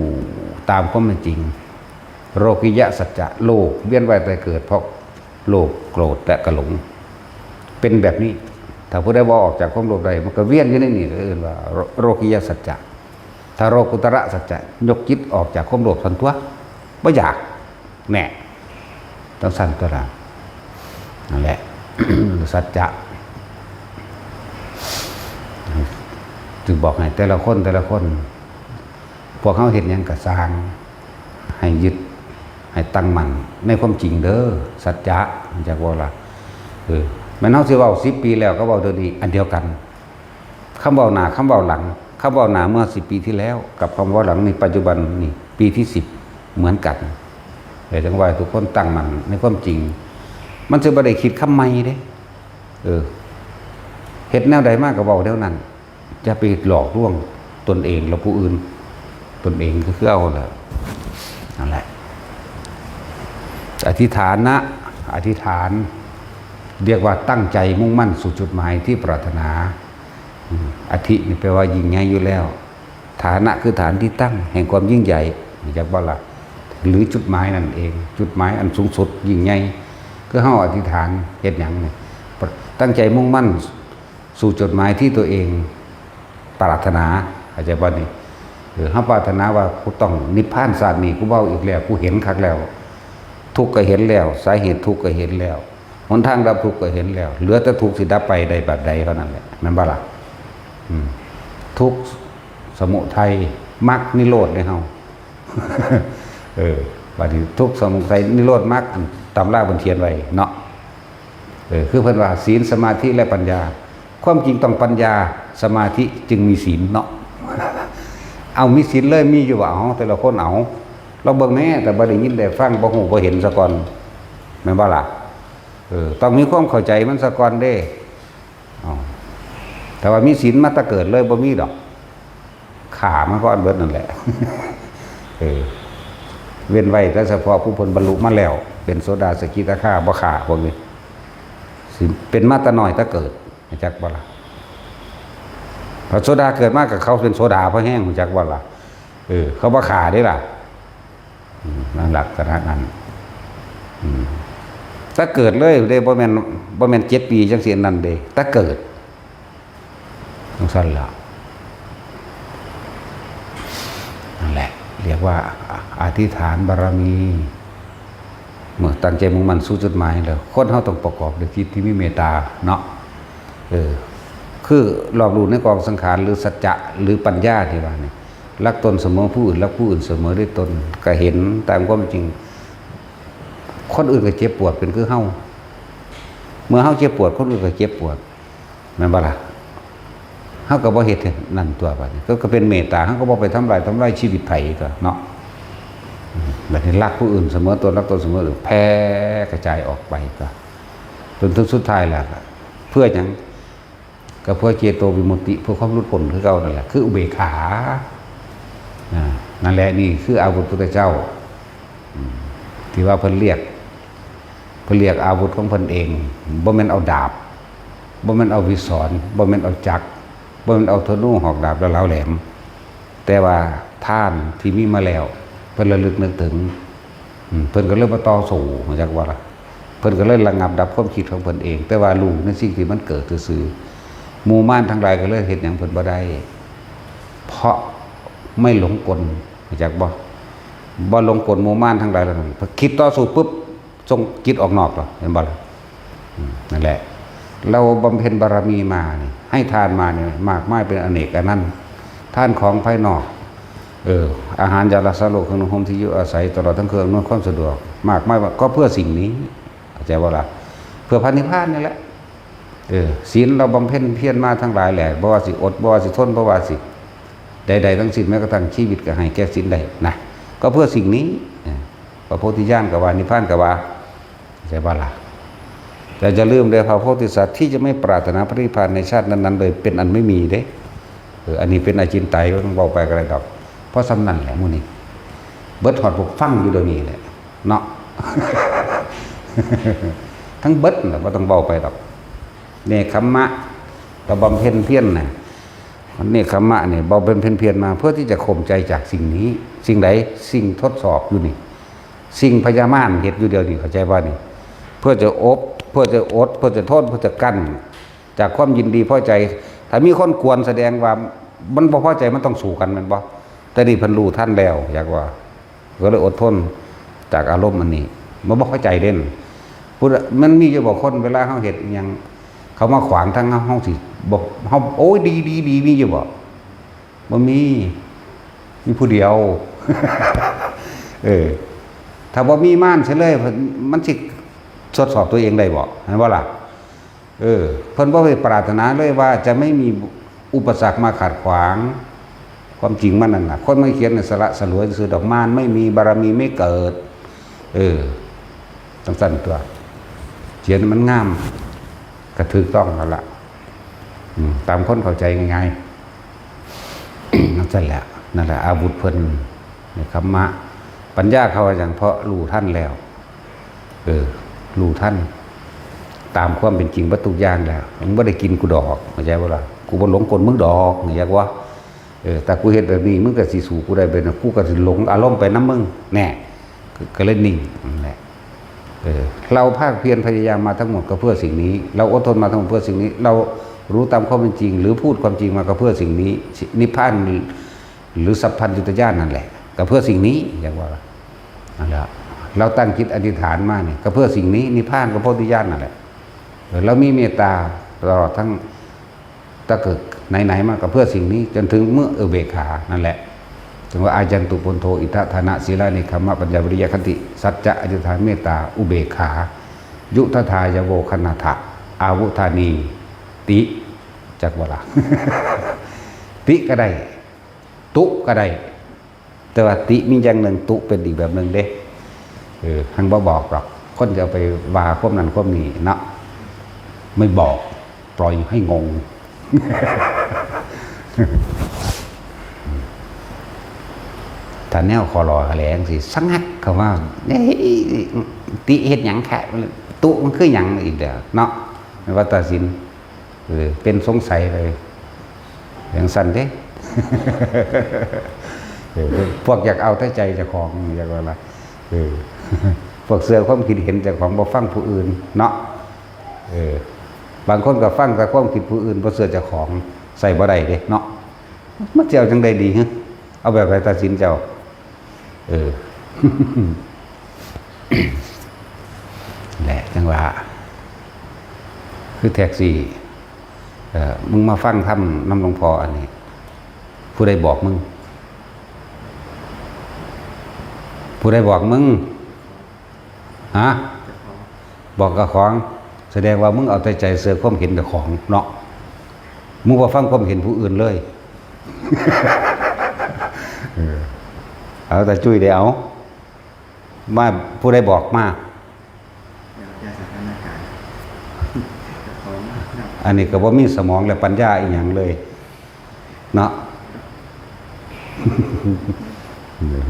ตามความเป็นจริงโรกิยะสัจจะโลกเวียนว่ายตายเกิดเพราะโลภโกรธและกระหลงเป็นแบบนี้ถ้าผู้ใดว่าออกจากความโลภใดมันก็เวียนอยู่ในนี่เรียกว่าโรกิยะสัจจะถ้าโรกุตระสัจจะยกจิตออกจากความโลภทันตัวบ่อยากแน่ต้องสั่นตัวละนั่นแหละ สัจจะจึงบอกให้แต่ละคนพวกเขาเห็นยังกระสร้างให้ยึดให้ตั้งมั่นในความจริงเด้อสัจจะจากว่าล่ะ แม่นเฮาสิเว้า10 ปีแล้วก็เว้าเดี๋ยวนี้อันเดียวกันคำเว้าหน้าคำเว้าหลังคำเว้าหน้าเมื่อ10 ปีที่แล้วกับคำเว้าหลังในปัจจุบันนี่ปีที่10เหมือนกันเลยจังว่าทุกคนตั้งมั่นในความจริงมันจะบ่ได้คิดคำใหม่เด้เฮ็ดแนวใดมากก็เว้าแนวนั้นอย่าไปหลอกลวงตนเองและผู้อื่นตนเองก็คือเอาล่ะนั่นแหละอธิษฐานนะอธิษฐานเรียกว่าตั้งใจมุ่งมั่นสู่จุดหมายที่ปรารถนาอธินี่แปลว่ายิ่งใหญ่อยู่แล้วฐานะคือฐานที่ตั้งแห่งความยิ่งใหญ่จากว่าล่ะหรือจุดหมายนั่นเองจุดหมายอันสูงสุดยิ่งใหญ่คือเฮาอธิษฐานเฮ็ดหยังนี่ตั้งใจมุ่งมั่นสู่จุดหมายที่ตัวเองปรารถนาเข้าใจบ่นี่เฮาปรารถนาว่ากูต้องนิพพานชาตินี้กูเว้าอีกแล้วกูเห็นคักแล้วทุกข์ก็เห็นแล้วสาเหตุทุกข์ก็เห็นแล้วหนทางดับทุกข์ก็เห็นแล้วเหลือแต่ทุกข์สิดับไปใดแบบใดเท่านั้นแหละแม่นบ่ล่ะทุกข์สมุทัยมรรคนิโรธในเฮาบัดนี้ทุกข์สมุทัยนิโรธมรรคตำราบนเทียนไว้เนาะคือเพิ่นว่าศีลสมาธิและปัญญาความจริงต้องปัญญาสมาธิจึงมีศีลเนาะเอามีศีลเลยมีอยู่ว่าเอาแต่ละคนเอาเราเบิ่งแน่แต่บ่ได้ยินได้ฟังบ่ฮู้บ่เห็นซะก่อนแม่นบ่ล่ะต้องมีความเข้าใจมันซะก่อนเด้แต่ว่ามีศีลมาแตะเกิดเลยบ่มีดอกขามันก็อันเบิดนั่นแหละเว้นไว้แต่เฉพาะผู้เพิ่นบรรลุมาแล้วเป็นโสดาสกิทาคาบ่ขาพวกนี้ศีลเป็นมาแต่น้อยแตะเกิดจักบ่ล่ะพอโสดาเกิดมากับเขาเป็นโสดาเพราะแห้งจักบ่ล่ะเขาบ่ขาได้ล่ะนั่นหลักขนาดนั้นถ้าเกิดเลยได้บ่แม่น7 ปีจังซี่นั่นเด้ถ้าเกิดจังซั่นล่ะนั่นแหละเรียกว่าอธิษฐานบารมีเมื่อตั้งใจมุ่งมั่นสู่จุดหมายแล้วคนเฮาต้องประกอบด้วยจิตที่มีเมตตาเนาะคือรอบรู้ในกองสังขารหรือสัจจะหรือปัญญาที่ว่านี่รักตนเสมอผู้อื่นรักผู้อื่นเสมอด้วยตนก็เห็นตามความจริงคนอื่นก็เจ็บปวดเป็นคือเฮาเมื่อเฮาเจ็บปวดคนอื่นก็เจ็บปวดแม่นบ่ล่ะเฮาก็บ่เฮ็ดนั่นตัวบัดนี้ก็เป็นเมตตาเฮาก็บ่ไปทำลายชีวิตไผก็เนาะแบบนี้รักผู้อื่นเสมอตนรักตนเสมอหรือแผ่กระจายออกไปก็จนถึงสุดท้ายแล้วเพื่อหยังก็เพื่อเจโตวิมุตติเพื่อความหลุดพ้นคือเก่านั่นแหละคืออุเบกขานั่นแหละนี่คืออาวุธพุทธเจ้าที่ว่าเพิ่นเรียกอาวุธของเพิ่นเองบ่แม่นเอาดาบบ่แม่นเอาวิศรบ่แม่นเอาจักรบ่แม่นเอาธนูหอกดาบแล้วเหลาแหลมแต่ว่าท่านที่มีมาแล้วเพิ่นระลึกนึกถึงเพิ่นก็เริ่มมาต่อสู้มาจากว่าเพิ่นก็เลยระงับดับความคิดของเพิ่นเองแต่ว่ารู้ในสิ่งที่มันเกิดซื่อหมู่ม่านทั้งหลายก็เลยเฮ็ดหยังเพิ่นบ่ได้เพราะไม่หลงกลมาจากบ่หลงกลหมู่ม่านทั้งหลายแล้วนั่นคิดต่อสู้ปุ๊บส่งจิตออกนอกหรอเห็นบ่ล่ะนั่นแหละเราบำเพ็ญบารมีมานี่ให้ทานมาเนี่ยมากมายเป็นอเนกอันนั้นทานของภายนอกอาหารยารักษาโรคเครื่องนุ่งห่มที่อยู่อาศัยตลอดทั้งเครื่องอำนวยความสะดวกมากมายก็เพื่อสิ่งนี้เข้าใจบ่ล่ะเพื่อพระนิพพานนี่แหละศีลเราบำเพ็ญเพียรมาทั้งหลายแหละบ่ว่าสิอดบ่ว่าสิทนบ่ว่าสิใดๆทั้งสิ้นแม้กระทั่งชีวิตก็ให้แก่ศีลได้นะก็เพื่อสิ่งนี้พระโพธิญาณก็ว่านิพพานก็ว่าเข้าใจบ่ล่ะแต่จะลืมเลยพระโพธิสัตว์ที่จะไม่ปรารถนาพระนิพพานในชาตินั้นๆเลยเป็นอันไม่มีเด้อันนี้เป็นอาจินไตยก็ต้องเว้าไปก็ได้ดอกเพราะสำนั่นแหละมื้อนี้เบิดหอดพวกฟังอยู่เดี๋ยวนี้แหละเนาะ ทั้งเบิดน่ะบ่ต้องเว้าไปดอกเนคขมะเราบำเพ็ญเพียรน่ะเนคขมะเนี่ยบำเพ็ญเพียรมาเพื่อที่จะข่มใจจากสิ่งนี้สิ่งใดสิ่งทดสอบอยู่นี่สิ่งพยามารเฮ็ดอยู่เดียวนี่เข้าใจบ่นี่เพื่อจะอบเพื่อจะอดเพื่อจะทนเพื่อจะกั้นจากความยินดีพอใจถ้ามีคนกวนแสดงว่ามันบ่พอใจมันต้องสู้กันแม่นบ่แต่นี่เพิ่นรู้ท่านแล้วอยากว่าก็เลยอดทนจากอารมณ์อันนี้มันบ่เข้าใจเด่นพูดมันมีอยู่บ่คนเวลาเฮาเฮ็ดอีหยังเขามาขวางทางเฮาสิบ่เฮาโอ้ยดีมีอยู่บ่มีผู้เดียว ถ้าบ่มีม่านเสียเลยมันสิทดสอบตัวเองได้บ่เห็นบ่ล่ะ เพิ่นบ่ได้ปรารถนาเลยว่าจะไม่มีอุปสรรคมาขัดขวางความจริงมันนั่นน่ะคนไม่เขียนสละสลวยซื้อดอกมานไม่มีบารมีไม่เกิดต้องสั่นตัวเขียนมันงามกระถูกต้องแล้วล่ะตามคนเข้าใจง่ายๆนั่นแหละนั่นแหละอาวุธเพิ่นในคัมมะปัญญาเขาอย่างเพราะรู้ท่านแล้วรู้ท่านตามความเป็นจริงวัตถุย่างแล้วมึงไม่ได้กินกูดอกเข้าใจบ่ล่ะกูบ่หลงกลมึงดอกนี่อยากว่าแต่กูเห็นแบบนี้มึงก็สิสู่กูได้เป็นกูก็สิหลงอารมณ์ไปน้ำมึงแน่ก็เลยนิ่งนั่นแหละเราภาคเพียรพยายามมาทั้งหมดก็เพื่อสิ่งนี้เราอดทนมาทั้งหมดเพื่อสิ่งนี้เรารู้ตามความเป็นจริงหรือพูดความจริงมาก็เพื่อสิ่งนี้นิพพานหรือสัพพัญญุตญาณนั่นแหละก็เพื่อสิ่งนี้อย่างว่านั่นแหละเราตั้งจิตอธิษฐานมาเนี่ยก็เพื่อสิ่งนี้นิพพานกับโพธิญาณนั่นแหละเรามีเมตตาตลอดทั้งตะเกิดไหนๆมาก็เพื่อสิ่งนี้จนถึงเมื่อเบกขานั่นแหละถึงว่าอาจันตุปนโทอิทธานะศีลานิคัมมะปัญญาวิริยคติสัจจะอธิษฐานเมตตาอุเบกขายุทธายโวคณาถะอาวุธานีติจักวลา ติก็ได้ตุก็ได้แต่ว่าติมีอย่างหนึ่งตุเป็นอีกแบบหนึ่งเด้หังบ่บอกหรอกคนจะไปว่าควบนั้นควบนี้นะไม่บอกปล่อยให้งง ถ้าแนวคอรอแถลงสิสังหักเขาว่าติเฮ็ดหยังแค่ตุมันคือหยังอีกเด้อเนาะไม่ว่าตัดสินเป็นสงสัยเลยอย่างสั่นเด้ พวกอยากเอาแต่ใจเจ้าของอยากว่าอะไรพวกเสือความคิดเห็นเจ้าของบ่ฟังผู้อื่นเนาะบางคนก็ฟังแต่ความคิดผู้อื่นบ่เสือเจ้าของใส่บ่ได้เด้เนาะมันเจ้าจังได๋ดีฮะเอาแบบไหนตัดสินเจ้าแหละจังว่าคือแท็กซี่มึงมาฟังทำน้ำหลวงพ่ออันนี้ผู้ใดบอกมึงผู้ใดบอกมึงฮะบอกกับของแสดงว่ามึงเอาแต่ใจเสือความเห็นกับของเนาะมึงว่าฟังความเห็นผู้อื่นเลย เอาแต่จุ้ยเดี๋ยวมาผู้ใดบอกมาอันนี้ก็บ่มีสมองและปัญญาอีกอย่างเลยเนาะ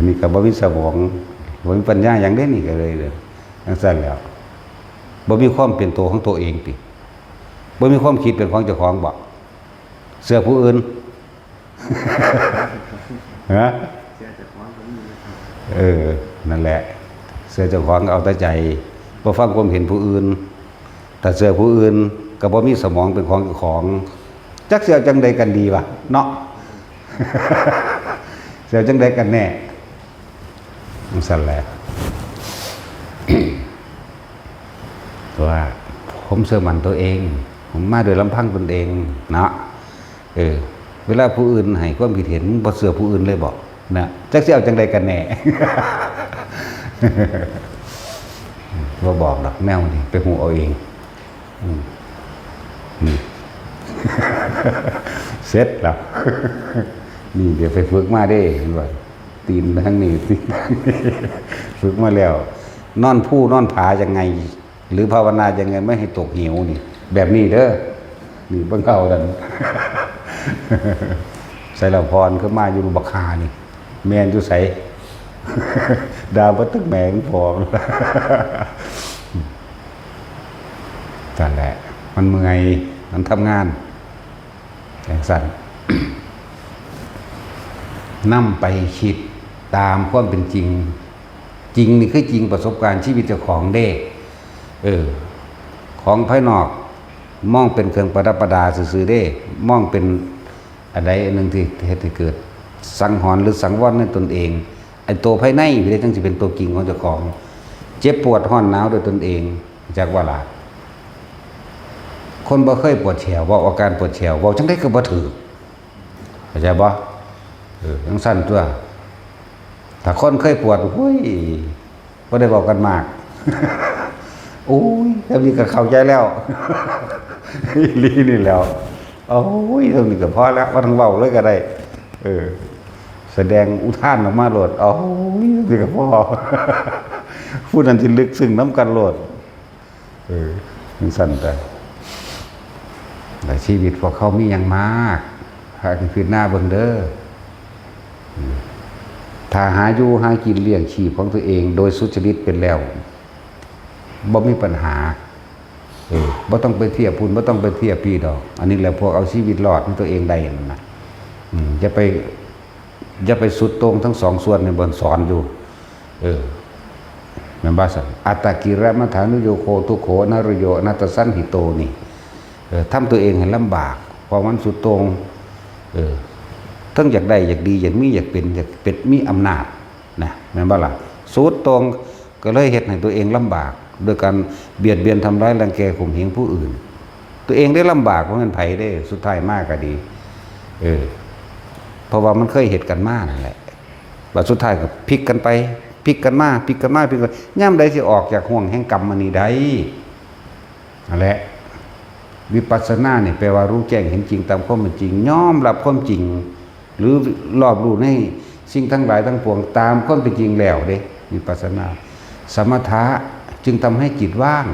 นี่ก็บ่มีสมองบ่มีปัญญาอย่างเด่นนี่ก็เลยจังซั่นแล้วบ่มีความเป็นตัวของตัวเองติบ่มีความคิดเป็นของเจ้าของบ่เสื้อผู้อื่น ฮะนั่นแหละเสื้อเจ้าของเอาแต่ใจบ่ฟังความเห็นผู้อื่นแต่เสื้อผู้อื่นก็บ่มีสมองเป็นของเจ้าของจักเสื้อจังใดกันดีวะเนาะ เสื้อจังใดกันแน่มันสั่นแหละ ว่าผมเชื่อมั่นตัวเองผมมาโดยลำพังตนเองเนาะเวลาผู้อื่นให้ความคิดเห็นบ่เชื่อผู้อื่นเลยบอกนะจักสิเอาจังใดกันแน่ บ่บอกดอกแนวนี่ไปหูเอาเองนี่ เสร็จแล้ว นี่เดี๋ยวไปฝึกมาได้ว่าตีนทั้งนี้ ฝึกมาแล้ว นอนผู้นอนผายังไงหรือภาวนายังไงไม่ให้ตกเหวนี่แบบนี้เด้อนี่เบิ่งเอาดัน ใส่ละพรก็มาอยู่บักคานี่แม่นอยู่ใส่ ดาวบ่ตึกแมงพอ นั่นแหละมันเมื่อยมันทำงานอย่างสั่น นำไปคิดตามความเป็นจริงจริงนี่คือจริงประสบการณ์ชีวิตเจ้าของเด้ของภายนอกมองเป็นเครื่องประดับประดาซื่อๆเด้มองเป็นอะไรหนึ่งที่เฮ็ดให้เกิดสังหรณ์หรือสังวรในตนเองไอ้ตัวภายในไม่ได้จังสิเป็นตัวจริงของเจ้าของเจ็บปวดร้อนหนาวโดยตนเองจากว่าล่ะคนบ่เคยปวดแฉวว่าอาการปวดแฉวว่าจังได๋ก็บ่ถือเข้าใจบ่จังซั่นตัวถ้าคนเคยปวดหุ้ยบ่ได้บอกกันมาก โอ้ยเท่านี้ก็เข้าใจแล้ว ลีนี่แล้วโอ้ยเท่านี้ก็พอแล้วว่าทั้งเว้าเลยก็ได้แสดงอุทานออกมาโลดโอ้ยเท่านี้ก็พอ ผู้นั้นที่ลึกซึ้งน้ำกันโลดมันสั่นไปแต่ชีวิตพวกเขามีอย่างมากหาคือหน้าเบิ่งเด้อถ้าหาอยู่หากินเลี้ยงชีพของตัวเองโดยสุจริตเป็นแล้วบ่มีปัญหาบ่ต้องไปเทียบพุ่นบ่ต้องไปเทียบพี่ดอกอันนี้แหละพวกเอาชีวิตรอดของตัวเองได้นั่นนะอย่าไปสุดตรงทั้งสองส่วนในบนสอนอยู่แม่นบ่ซั่นอัตตกิรมัฏฐานุโยโคทุโขนรโยอนัตตสันหิโตนี่ทำตัวเองให้ลำบากเพราะมันสุดตรงทั้งอยากได้อยากดีอยากมีอยากเป็นมีอำนาจนะแม่นบ่ล่ะสุดตรงก็เลยเฮ็ดให้ตัวเองลำบากโดยการเบียดเบียนทำร้ายรังแกข่มเหงผู้อื่นตัวเองได้ลำบากเพราะมันไผได้สุดท้ายมากก็ดีเพราะว่ามันเคยเหตุกันมานั่นแหละบัดสุดท้ายก็พลิกกันไปพลิกกันมาย่ำใดสิออกจากห่วงแห่งกรรมอันนี้ได้นั่นแหละวิปัสสนาเนี่ยแปลว่ารู้แจ้งเห็นจริงตามความเป็นจริงยอมรับความจริงหรือรอบรู้ในสิ่งทั้งหลายทั้งปวงตามความเป็นจริงแล้วเด้วิปัสสนาสมถะจึงทำให้จิตว่าง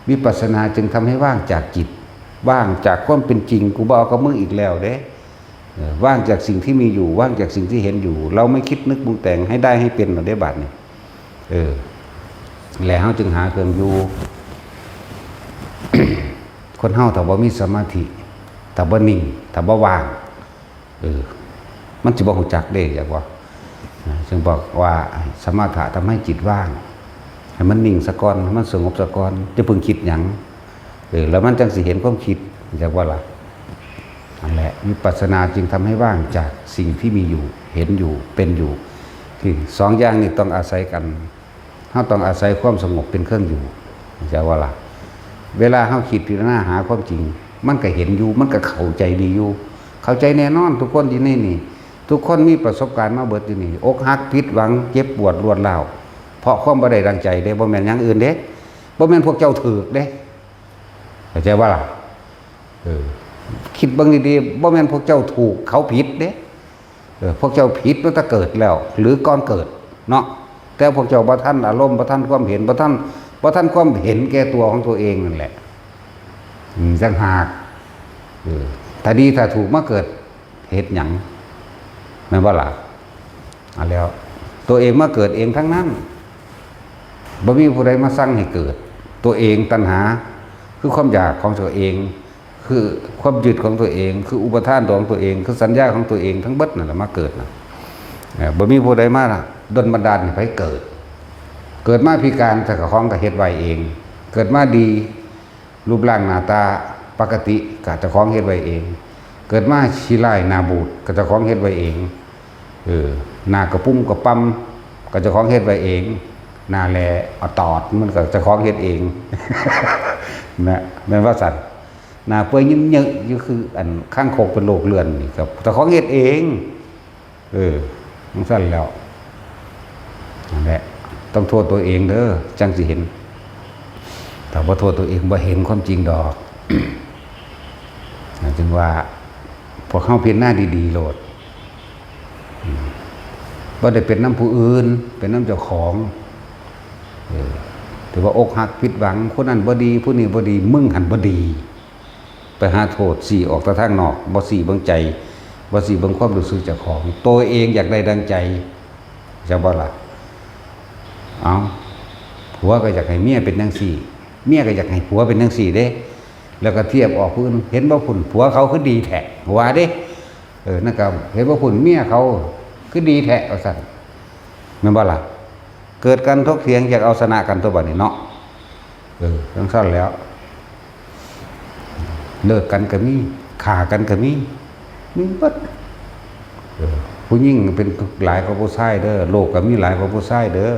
วิปัสสนาจึงทำให้ว่างจากจิตว่างจากความเป็นจริงกูบ่เอากับมึงอีกแล้วเด้ว่างจากสิ่งที่มีอยู่ว่างจากสิ่งที่เห็นอยู่เราไม่คิดนึกปรุงแต่งให้ได้ให้เป็นหรอกได้บัดนี่แล้วเฮาจึงหาเครื่องอยู่ คนเฮาถ้าบ่มีสมาธิถ้าบ่นิ่งถ้าบ่ว่างมันสิบ่ฮู้จักเด้จักว่าจึงบอกว่าสมถะทำให้จิตว่างให้มันนิ่งซะก่อนให้มันสงบซะก่อนจะพึงคิดหยังแล้วมันจังสิเห็นความคิดจักว่าล่ะนั่นแหละวิปัสสนาจึงทำให้ว่างจากสิ่งที่มีอยู่เห็นอยู่เป็นอยู่ที่สองอย่างนี้ต้องอาศัยกันเฮาต้องอาศัยความสงบเป็นเครื่องอยู่จักว่าล่ะเวลาเฮาคิดพิจารณาหาความจริงมันก็เห็นอยู่มันก็เข้าใจดีอยู่เข้าใจแน่นอนทุกคนที่นี่ทุกคนมีประสบการณ์มาเบิดอยู่นี่อกหักผิดหวังเจ็บปวดรวดร้าวเพราะความบ่ได้ดังใจเด้บ่แม่นอย่างอื่นเด้บ่แม่นพวกเจ้าถูกเด้เข้าใจว่าล่ะคิดเบิ่งดีๆบ่แม่นพวกเจ้าถูกเขาผิดเด้พวกเจ้าผิดตั้งแต่เกิดแล้วหรือก่อนเกิดเนาะแต่พวกเจ้าบ่ทันอารมณ์บ่ทันความเห็นบ่ทันความเห็นแก่ตัวของตัวเองนั่นแหละจังหากถ้าดีถ้าถูกมาเกิดเหตุหยังแม่นบ่ล่ะแล้วตัวเองมาเกิดเองทั้งนั้นบ่มีผู้ใดมาสั่งให้เกิดตัวเองตัณหาคือความอยากของตัวเองคือความยึดของตัวเองคืออุปทานของตัวเองคือสัญญาของตัวเองทั้งเบิดนั่นแหละมาเกิดนะบ่มีผู้ใดมาดลบันดาลให้เกิดมาพิการแต่ก็ของก็เฮ็ดไว้เองเกิดมาดีรูปร่างหน้าตาปกติก็เจ้าของเฮ็ดไว้เองเกิดมาขี้ร้ายหน้าบูดก็เจ้าของเฮ็ดไว้เองหน้ากระปุ้มกระปั๊มก็เจ้าของเฮ็ดไว้เองหน้าแลเอาตอดมันก็เจ้าของเฮ็ดเองนะแม่นว่าสัตว์หน้าเปื่อยยิ้มเยอะอยู่คืออันข้างโคกเป็นโรคเลือนนี่ครับเจ้าของเฮ็ดเองมันสั่นแล้วนั่นแหละต้องโทษตัวเองเด้อจังสิเห็นแต่ว่าโทษตัวเองบ่เห็นความจริงดอก จึงว่าพอเข้าเพียรหน้าดีๆโลดบ่ได้เป็นน้ำผู้อื่นเป็นน้ำเจ้าของถือว่าอกหักผิดหวังคนนั้นบ่ดีผู้นี้บ่ดีมึงหันบ่ดีไปหาโทษสี่ออกตะทางนอกบ่สี่เบิ่งใจบ่สี่เบิ่งความรู้สึกเจ้าของตัวเองอยากได้ดังใจจะบ่ล่ะเอาผัวก็อยากให้เมียเป็นจังซี่เมียก็อยากให้ผัวเป็นจังซี่เด้แล้วก็เทียบออกผู้อื่นเห็นว่าผุ่นผัวเขาคือดีแท้ว่าเด้นั่นก็เห็นว่าผุ่นเมียเขาคือดีแท้เอาสั่นแม่นบ่ล่ะเกิดกันทกเถียงอยากเอาชนะกันตัวบัดนี้เนาะทั้งสั้นแล้วเลิกกันก็มีฆ่ากันก็มีเบิดผู้หญิงเป็นหลายกว่าผู้ชายเด้อโลกก็มีหลายกว่าผู้ชายเด้อ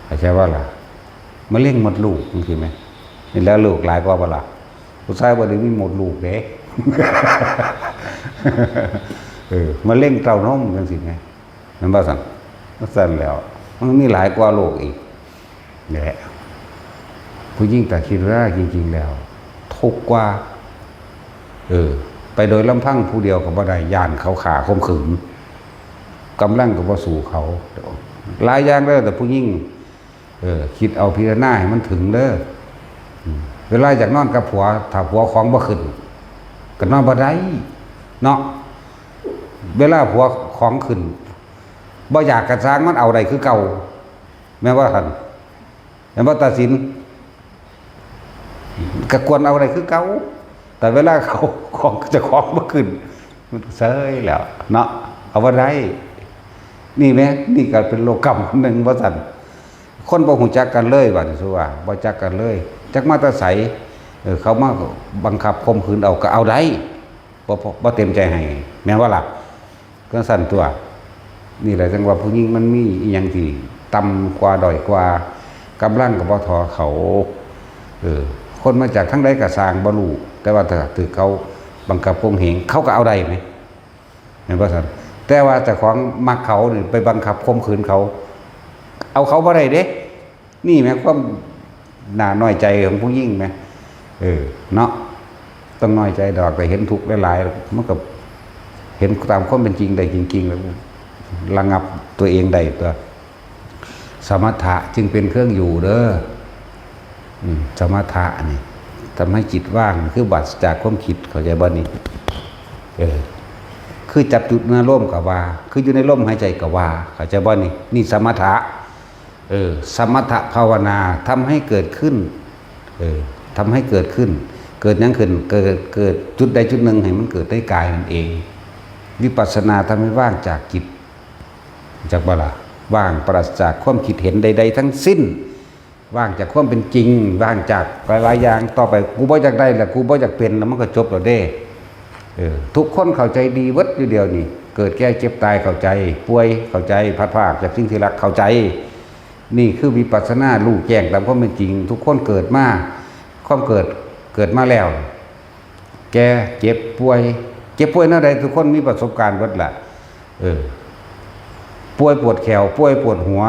เข้าใจว่าล่ะมะเร็งหมดลูกจังซี่แม่นี่แล้วลูกหลายกว่าบ่ล่ะผู้ชายบ่ได้มีหมดลูกเด้ มะเร็งเต้านมจังซี่แม่มันบ่ซั่นแล้วมันมีหลายกว่าโรคอีกนี่แหละ ผู้ยิ่งแต่คิดว่าจริงๆแล้วทุกข์กว่าไปโดยลำพังผู้เดียวกับบ่ได้ย่านเขาขาข่มขืนกำลังกับบ่สู่เขาหลายอย่างเด้อแต่ผู้ยิ่งคิดเอาพิจารณาให้มันถึงเด้อเวลาจากนอนกับผัวถ้าผัวของบ่ขึ้นก็นอนบ่ได้เนาะเวลาผัวของขึ้นบ่อยากกระซ้างมันเอาใดคือเก่าแม้ว่าท่านแม้ว่าตัดสินกระกวนเอาใดคือเก่าแต่เวลาเขาของจะของบ่ขึ้นมันเซยแล้วเนาะเอาบ่ได้นี่แม้นี่ก็เป็นโลกกรรมนึงว่าซั่นคนบ่ฮู้จักกันเลยว่าซั่นว่าบ่จักกันเลยจักมาแต่ไสเขามาบังคับข่มขืนเอาก็เอาได้บ่เต็มใจให้แม้ว่าล่ะก็สั่นตัวนี่แหละจังว่าผู้หญิงมันมีอีหยังที่ต่ำกว่าด้อยกว่ากำลังก็บ่ทอเขาคนมาจากทั้งใดก็สร้างบ่รู้แต่ว่าถ้าถือเขาบังคับข่มเหงเขาก็เอาได้มั้ยแม่นบ่ซั่นแต่ว่าเจ้าของมักเขานี่ไปบังคับข่มขืนเขาเอาเขาบ่ได้เด้นี่แม้ความน่าน้อยใจของผู้หญิงมั้ยเนาะต้องน้อยใจดอกแต่เห็นทุกข์หลายๆมันก็เห็นตามความเป็นจริงได้จริงๆแล้วระงับตัวเองได้ตัวสมถะจึงเป็นเครื่องอยู่เด้อสมถะนี่ทำให้จิตว่างคือบัดจากความคิดเข้าใจบ่นี่คือจับจุดในร่มกับว่าคืออยู่ในร่มหายใจกับว่าเข้าใจบ่นี่สมถะสมถะภาวนาทำให้เกิดขึ้นทำให้เกิดขึ้นเกิดยังขึ้นเกิดจุดใดจุดหนึ่งให้มันเกิดได้กายมันเองวิปัสสนาทำให้ว่างจากจิตจากบ่ล่ะว่างปราศจากความคิดเห็นใดๆทั้งสิ้นว่างจากความเป็นจริงว่างจากหลายๆอย่างต่อไปกูบ่อยากได้แหละกูบ่อยากเป็นแล้วมันก็จบแล้วเด้ทุกคนเข้าใจดีวัดอยู่เดียวนี่เกิดแก่เจ็บตายเข้าใจป่วยเข้าใจพัดพรากจากสิ่งที่รักเข้าใจนี่คือวิปัสสนารู้แจ้งตามความเป็นจริงทุกคนเกิดมาความเกิดมาแล้วแก่เจ็บป่วยนั่นใดทุกคนมีประสบการณ์วัดละป่วยปวดแขวป่วยปวดหัว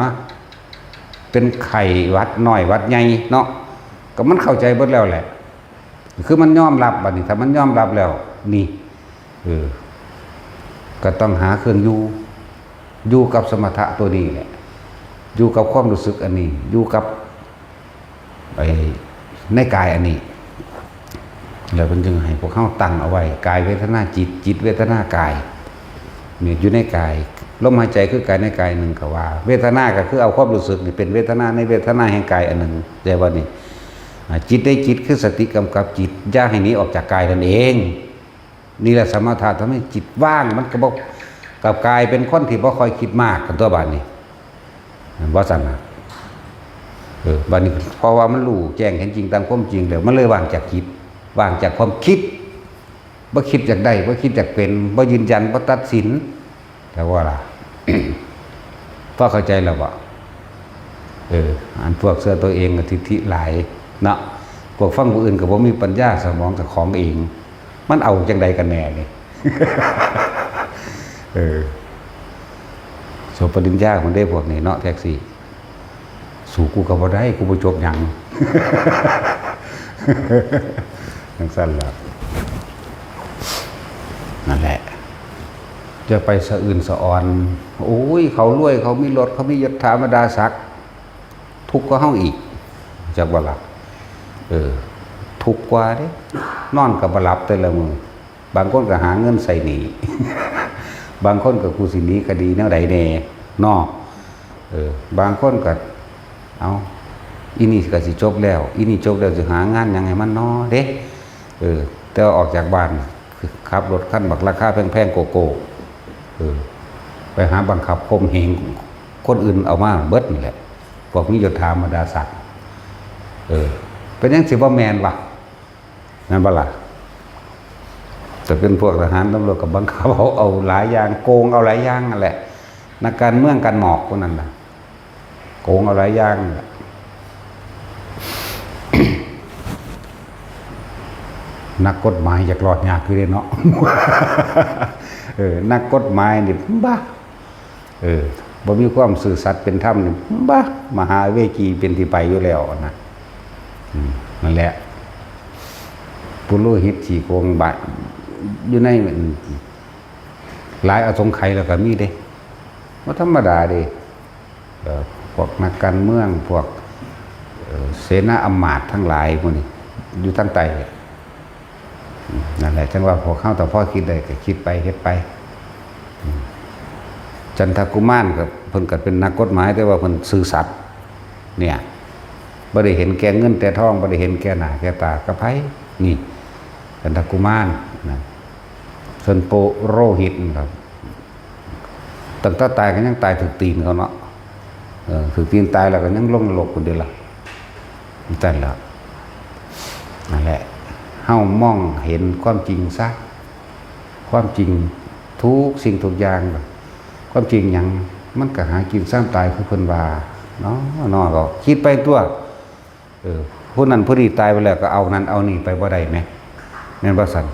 เป็นไข้หวัดน้อยหวัดใหญ่เนาะก็มันเข้าใจเบิดแล้วแหละคือมันยอมรับบัดนี้ถ้ามันยอมรับแล้วนี่ก็ต้องหาเครื่องอยู่กับสมถะตัวนี้แหละอยู่กับความรู้สึกอันนี้อยู่กับในกายอันนี้แล้วมันจึงให้พวกเขาตั้งเอาไว้กายเวทนาจิตเวทนากายเนี่ยอยู่ในกายลมหายใจคือกายในกายหนึ่งก็ว่าเวทนาก็คือเอาความรู้สึกนี่เป็นเวทนาในเวทนาแห่งกายอันหนึ่งแต่ว่านี่จิตได้จิตคือสติกำกับจิตอย่าให้หนีออกจากกายนั่นเองนี่แหละสมถะทำให้จิตว่างมันก็บอกกับกายเป็นคนที่บ่ค่อยคิดมากกันตัวบาดนี้บ่สั่นนะบาดนี้เพราะว่ามันรู้แจ้งเห็นจริงตามความจริงแล้วมันเลยว่างจากจิตว่างจากความคิดบ่คิดจากได้บ่คิดจากเป็นบ่ยืนยันบ่ตัดสินแต่ว่าล่ะ พอเข้าใจแล้วบ่อันพวกเสื้อตัวเองกับทิฏฐิหลายเนาะพวกฟังผู้อื่นก็บ่มีปัญญาสมองกับของเองมันเอาจังใดกันแน่นี่ โสปริญญามันได้พวกนี้เนาะแท็กซี่สู่กูก็บ่ได้กูบ่จบหยังจังซั่นล่ะนั่นแหละจะไปสะอื่นสะออนโอ้ยเขารวยเขามีรถเขามียศถาบรรดาศักดิ์ทุกข์ก็เฮาอีกจักบ่ล่ะทุกข์กว่าเด้นอนก็บ่หลับแต่ละมื้อบางคนก็หาเงินใส่หนี้ บางคนก็กูสิหนีคดีแนวใดแน่เนาะบางคนก็เอาอีนี่ก็สิจบแล้วอีนี่จบแล้วสิหางานยังไงมันเนาะเด้แต่ออกจากบ้านขับรถคันบักราคาแพงๆโกโก้ไปหาบังคับข่มเหงคนอื่นเอามาเบิดนี่แหละพวกนี้ยศถาบรรดาศักดิ์เป็นยังสิบ่แม่นวะนั่นบ่ล่ะแต่เป็นพวกทหารตำรวจกับบังคับเอาหลายอย่างโกงเอาหลายอย่างนั่นแหละนักการเมืองการหมอกพวกนั้นน่ะโกงเอาหลายอย่างนักกฎหมายอยากรอดยากคือเนาะ นักกฎหมายนี่บ้าบ่มีความซื่อสัตย์เป็นธรรมนี่บ้ามหาเวจีเป็นที่ไปอยู่แล้วนะ นั่นแหละปุโรหิตฉีโกงบะอยู่ในหลายอสงไขยแล้วก็มีเด้ว่าธรรมดาเด้พวกนักการเมืองพวกเสนาอำมาตย์ทั้งหลายพวกนี้อยู่ตั้งใจนั่นแหละจังว่าพอเข้าแต่พ่อคิดได้ก็คิดไปเฮ็ดไปจันทกุมารก็เพิ่นก็เป็นนักกฎหมายแต่ว่าเพิ่นซื่อสัตย์เนี่ยบ่ได้เห็นแก่เงินแต่ทองบ่ได้เห็นแก่หน้าแก่ตากระไผนี่จันทกุมารนะส่วนโปโรหิตครับตั้งแต่ตายก็ยังตายถึกตีนเขาเนาะถึกตีนตายแล้วก็ยังลงนรกคนเดียวล่ะนั่นแหละนั่นแหละเฮามองเห็นความจริงซะความจริงทุกสิ่งทุกอย่างความจริงหยังมันก็หากินสร้างตายคือเพิ่นว่าเนาะก็คิดไปตัวผู้นั้นผู้นี้ตายไปแล้วก็เอานั้นเอานี่ไปบ่ได้ไหมแม่นบ่ซั่น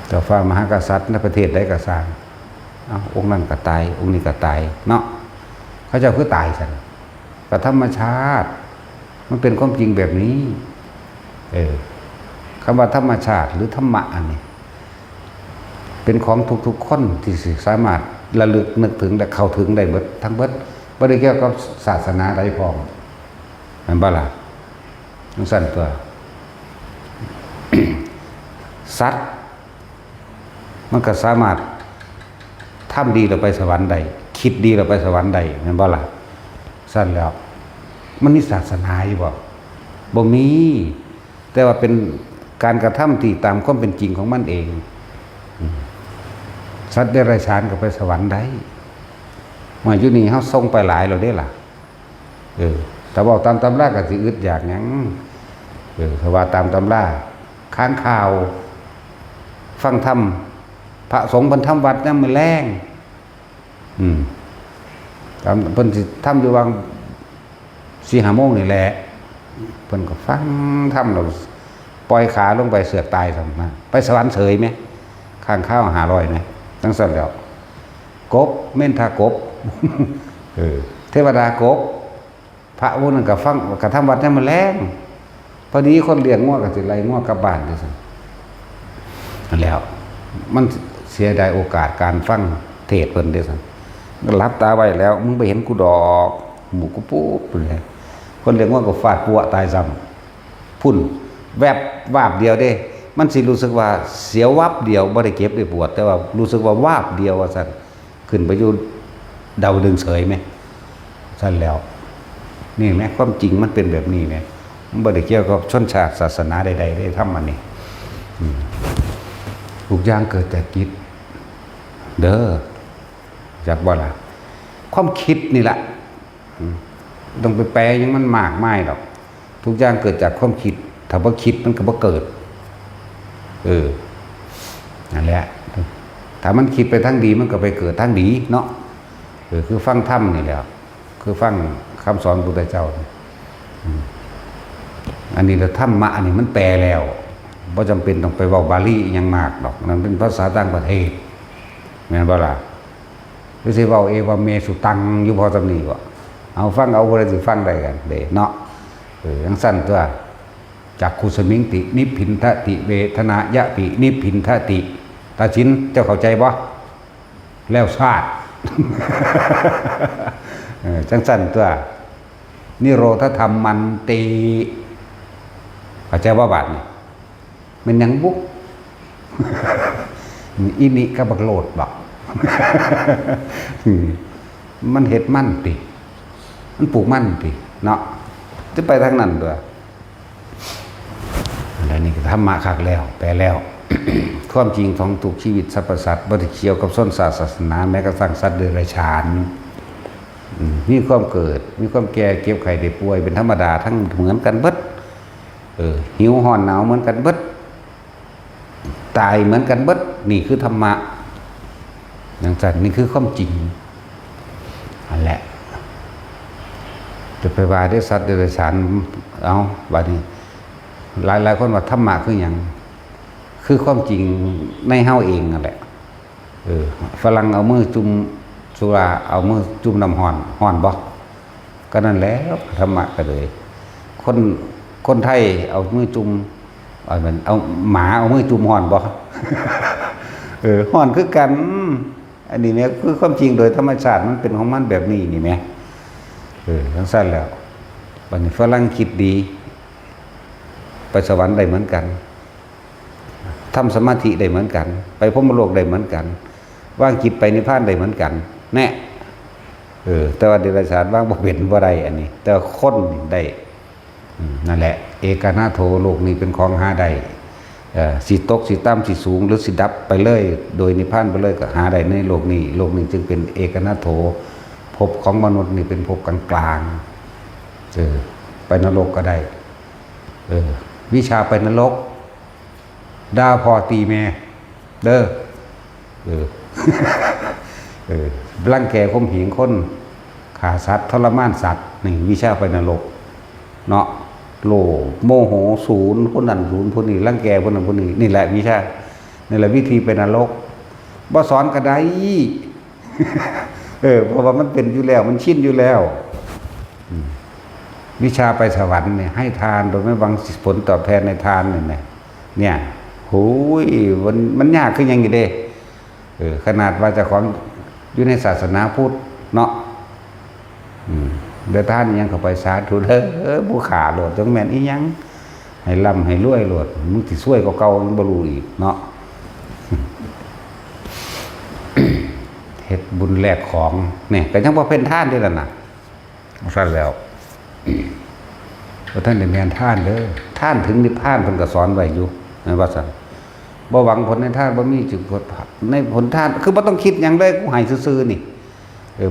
แต่ฟ้ามหากษัตริย์ในประเทศใดก็สร้างองค์นั้นก็ตายองค์นี้ก็ตายเนาะเขาเจ้าคือตายซั่นก็ธรรมชาติมันเป็นความจริงแบบนี้คำว่าธรรมชาติหรือธรรมะอันนี้เป็นของทุกๆคนที่สามารถระลึกนึกถึงและเข้าถึงได้เบิดทั้งเบิดบ่ได้เกี่ยวกับศาสนาใดพร้อมมันบ่ล่ะมันสั่นตัว สัตว์มันก็สามารถทำดีแล้วไปสวรรค์ได้คิดดีแล้วไปสวรรค์ได้มันบ่ล่ะสั่นแล้วมันมีศาสนาอยู่บ่มีแต่ว่าเป็นการกระทำที่ตามความเป็นจริงของมันเองสัตว์เดรัจฉานก็ไปสวรรค์ได้มาอยู่นี่เฮาส่งไปหลายแล้วเด้ล่ะแต่บอกตามตำราก็สิอึดอยากหยังถ้าว่าตามตำราค้างข่าวฟังธรรมพระสงฆ์เพิ่นทำวัดยามมื้อแลงตามเพิ่นสิทำอยู่วัง 4-5 โมงนี่แหละเพิ่นก็ฟังทำเราปล่อยขาลงไปเสือกตายซั่นนะไปสวรรค์เฉยไหมข้างข้าว500ไหมตั้งสั่นแล้วกบเม่นทากบเทวดากบพระองค์นั้นก็ฟังก็ทำวัดให้มันแรงพอดีคนเลี้ยงงัวก็สิไล่งัวกลับบ้านจังซั่นนั่นแล้วมันเสียดายโอกาสการฟังเทศน์เพิ่นเด้อซั่นก็หลับตาไว้แล้วมึงไปเห็นกูดอกหมูกูปุ๊บเลยคนเลี้ยงงัวก็ฟาดปัวตายซ้ำพุ่นแวบวาบเดียวเด้มันสิรู้สึกว่าเสียววับเดียวบ่ได้เก็บได้ปวดแต่ว่ารู้สึกว่าวาบเดียวว่าซั่นขึ้นไปอยู่ดาวดึงเฉยไหมซั่นแล้วนี่แม้ความจริงมันเป็นแบบนี้แม้มันบ่ได้เกี่ยวกับชนชาติศาสนาใดๆได้ทำมันนี่ทุกอย่างเกิดจากจิตเด้อจากบ่ล่ะความคิดนี่แหละต้องไปแปลยังมันมากมายหรอกทุกอย่างเกิดจากความคิดถ้าบ่คิดมันก็บ่เกิดนั่นแหละถ้ามันคิดไปทางดีมันก็ไปเกิดทางดีเนาะคือฟังธรรมนี่แหละคือฟังคำสอนพุทธเจ้าอันนี้เราธรรมะอันนี้มันแปลแล้วบ่จำเป็นต้องไปเว้าบาลีอย่างมากดอกนั่นเป็นภาษาต่างประเทศแม่นบ่ล่ะหรือสิเว้าเอวเมสุตังอยู่พอสำนี้บ่เอาฟังเอาบ่ได้สิฟังได้กันเด้เนาะจังซั่นตัวจากคุสมิงตินิพพินทติเวทนายะปินิพพินทติตาชินเจ้าเข้าใจบ่แล้วชาติ จังซั่นตัวนิโรธธรรมมันติเข้าใจบ่บาดนี่มันหยังบุก อินิกะบักโลดบ่ มันเฮ็ดมั่นติมันปลูกมั่นติเนาะจะไปทางนั้นตัวอะไรนี่ก็ธรรมะคักแล้วแปลแล้ว ความจริงของทุกชีวิตสรรพสัตว์บ่ได้เกี่ยวกับส้นศาสนาแม้กระทั่งสัตว์เดรัจฉานมีความเกิดมีความแก่เก็บไข้ได้ป่วยเป็นธรรมดาทั้งเหมือนกันเบิดหิวร้อนหนาวเหมือนกันเบิดตายเหมือนกันเบิดนี่คือธรรมะอย่างนั้นนี่คือความจริงนั่นแหละจะไปว่าได้สัตว์เดรัจฉานเอาบัดนี้หลายคนว่าธรรมะคือหยังคือความจริงในเฮาเองนั่นแหละฝรั่งเอามือจุ่มสุราเอามือจุ่มน้ำร้อนร้อนบ่ ก็นั่นแล้วธรรมะก็เลยคนไทยเอามือจุ่มเอาหมาเอามือจุ่มห่อนบ่ ห่อนคือกันอันนี้เนี่ยคือความจริงโดยธรรมชาติมันเป็นของมันแบบนี้นี่แหมทั้งสั้นแล้ววันนี้ฝรั่งคิดดีไปสวรรค์ได้เหมือนกันทำสมาธิได้เหมือนกันไปพรหมโลกได้เหมือนกันว่างจิตไปนิพพานได้เหมือนกันแน่แต่ว่าเดรัจฉานว่างบ่เป็นบ่ได้อันนี้แต่คนได้นั่นแหละเอกนาโถโลกนี้เป็นของหาได้สิตกสิต่ำสิสูงหรือสิดับไปเลยโดยนิพพานไปเลยก็หาได้ในโลกนี้โลกนี้จึงเป็นเอกนาโถภพของมนุษย์นี่เป็นภพกลางๆไปนรกก็ได้วิชาไปนรกด่าพ่อตีแม่เด้อรังแกข่มเหงคนฆ่าสัตว์ทรมานสัตว์นี่วิชาไปนรกเนาะโลโมโหศูนย์คนนั้นศูนย์คนนี้รังแกคนนั้นคนนี้นี่แหละวิชานี่แหละวิธีไปนรกบ่สอนก็ได้ เพราะว่ามันเป็นอยู่แล้วมันชินอยู่แล้ววิชาไปสวรรค์เนี่ยให้ทานโดยไม่หวังผลตอบแทนในทานเนี่ยโหยมันยากขึ้นยังอยู่เด้ขนาดว่าจะของอยู่ในศาสนาพุทธเนาะเดี๋ยวท่านยังเข้าไปสาธุเด้อผู้ขาโหลดจังแม่นอีหยังให้ร่ำให้รวยโหลดมึงสิช่วยก็เก่ายังบ่รู้อีกเนาะ เฮ็ดบุญแลกของเนี่ยก็ยังบ่เป็นท่านด้วยล่ะนะซั่นแล้วท่านได้แม่นท่านเด้อท่านถึงนิพพานเพิ่นก็สอนไว้อยู่นะว่าซั่นบ่หวังผลในท่านบ่มีจึงผลในผลท่านคือบ่ต้องคิดหยังเลยกูให้ซื่อๆนี่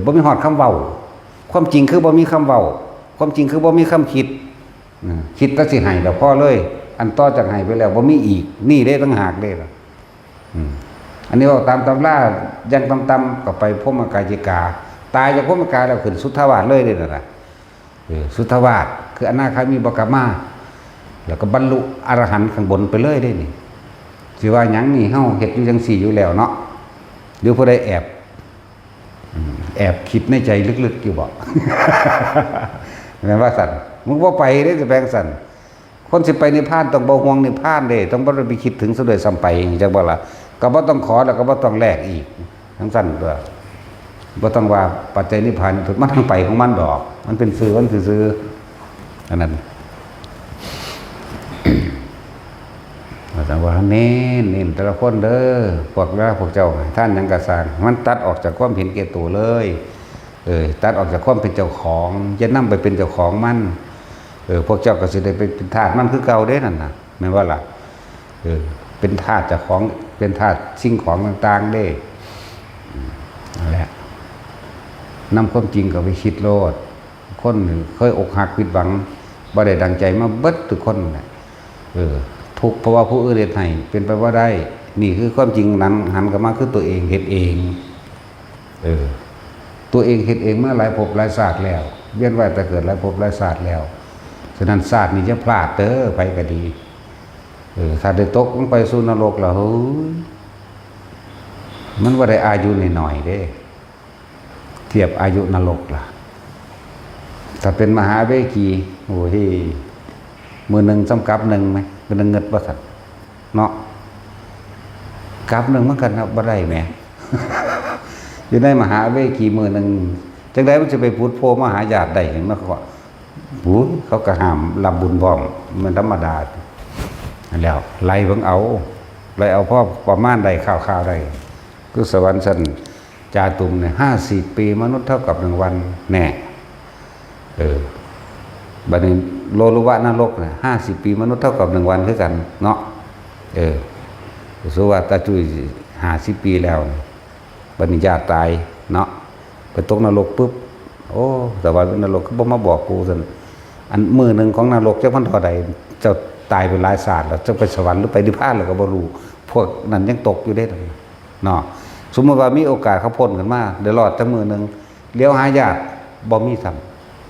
บ่มีฮอดคำเว้าความจริงคือบ่มีคำเว้าความจริงคือบ่มีคำคิดคิดแต่สิให้แล้วพอเลยอันต่อจากให้ไปแล้วบ่มีอีกนี่เด้ต่างหากเด้ล่ะอันนี้ว่าตามตำรายังตำๆก็ไปพรหมกายกาตายจากพรหมกายแล้วขึ้นสุทธาวาสเลยเด้นั่นน่ะสุทธาวาสคืออนาคามีบกมาแล้วก็บรรลุอรหันต์ข้างบนไปเลยได้นี่สิว่าหยังนี่เฮาเฮ็ดอยู่จังซี่อยู่แล้วเนาะหรือผู้ใดแอบคิดในใจลึกๆอยู่บ่ แม่นว่าสั่นมึงบ่ไปเด้จะแปลงสั่นคนสิไปนิพพานต้องบ่ห่วงนิพพานเด้ต้องบ่ได้ไปคิดถึงซะด้วยซ้ำไปจังบ่ล่ะก็บ่ต้องขอแล้วก็บ่ต้องแลกอีกทั้งสั่นตัวบ่ต้องว่าปัจจัยนิพพานมันทางไปของมันดอกมันเป็นซื่อมันซื่ออันนั้นแต่ว่าเน้นแต่ละคนเด้อพวกเจ้าท่านยังกระสร้างมันตัดออกจากความเห็นแก่ตัวเลยตัดออกจากความเป็นเจ้าของจะนำไปเป็นเจ้าของมันพวกเจ้าก็สิได้เป็นทาสมันคือเก่าเด้นั่นน่ะแม่นว่าล่ะเป็นทาสเจ้าของเป็นทาสสิ่งของต่างๆเด้นั่นแหละนำความจริงก็ไปคิดโลดคนเคยอกหักผิดหวังบ่ได้ดังใจมาเบิดทุกคนน่ะทุกข์เพราะว่าผู้อื่นเฮ็ดให้เป็นไปว่าได้นี่คือความจริงนั้นหันกลับมาคือตัวเองเฮ็ดเองตัวเองเฮ็ดเองเมื่อหลายภพหลายชาติแล้วเวียนว่ายแต่เกิดหลายภพหลายชาติแล้วฉะนั้นชาตินี้จะพลาดเด้อไปก็ดีถ้าได้ตกลงไปสู่นรกแล้วเฮ้ยมันบ่ได้อายุน้อยๆเด้เทียบอายุนรกล่ะถ้าเป็นมหาเวกีโอ้ยมือหนึ่งสำกับหนึ่งไหมเป็นเงินประสัตเนาะกับหนึ่งมันกันบ่ได้แหม อยู่ในมหาเวกีมือหนึ่งจังได๋มันจะไปพูดโพมหาญาติได้เห็นมั้ยเขาก็ห้ามรับบุญพร้อมมันธรรมดาแล้วไล่เบิ่งเอาพ่อประมาณได้ข่าวได้คือสวรรค์ชั้นจาตุมเนี่ย50 ปีมนุษย์เท่ากับ1 วันแน่บัดนี้โลลุวะนรกเนี่ย50 ปีมนุษย์เท่ากับ1 วันคือกันเนาะสุว่าตาจุย50 ปีแล้วบัดนี้ญาติตายเนาะไปตกนรกปุ๊บโอ้แต่ว่านรกก็บ่มาบอกกูซั่นอันมือหนึ่งของนรกจักมันเท่าใดเจ้าตายเป็นหลายศาสตร์แล้วจะไปสวรรค์หรือไปนิพพานแล้วก็บ่รู้พวกนั้นยังตกอยู่เด้เนาะสมมุติว่ามีโอกาสเขาพ้นกันมาได้รอดจักมือนึงเลี้ยวหาญาติบ่มีซ้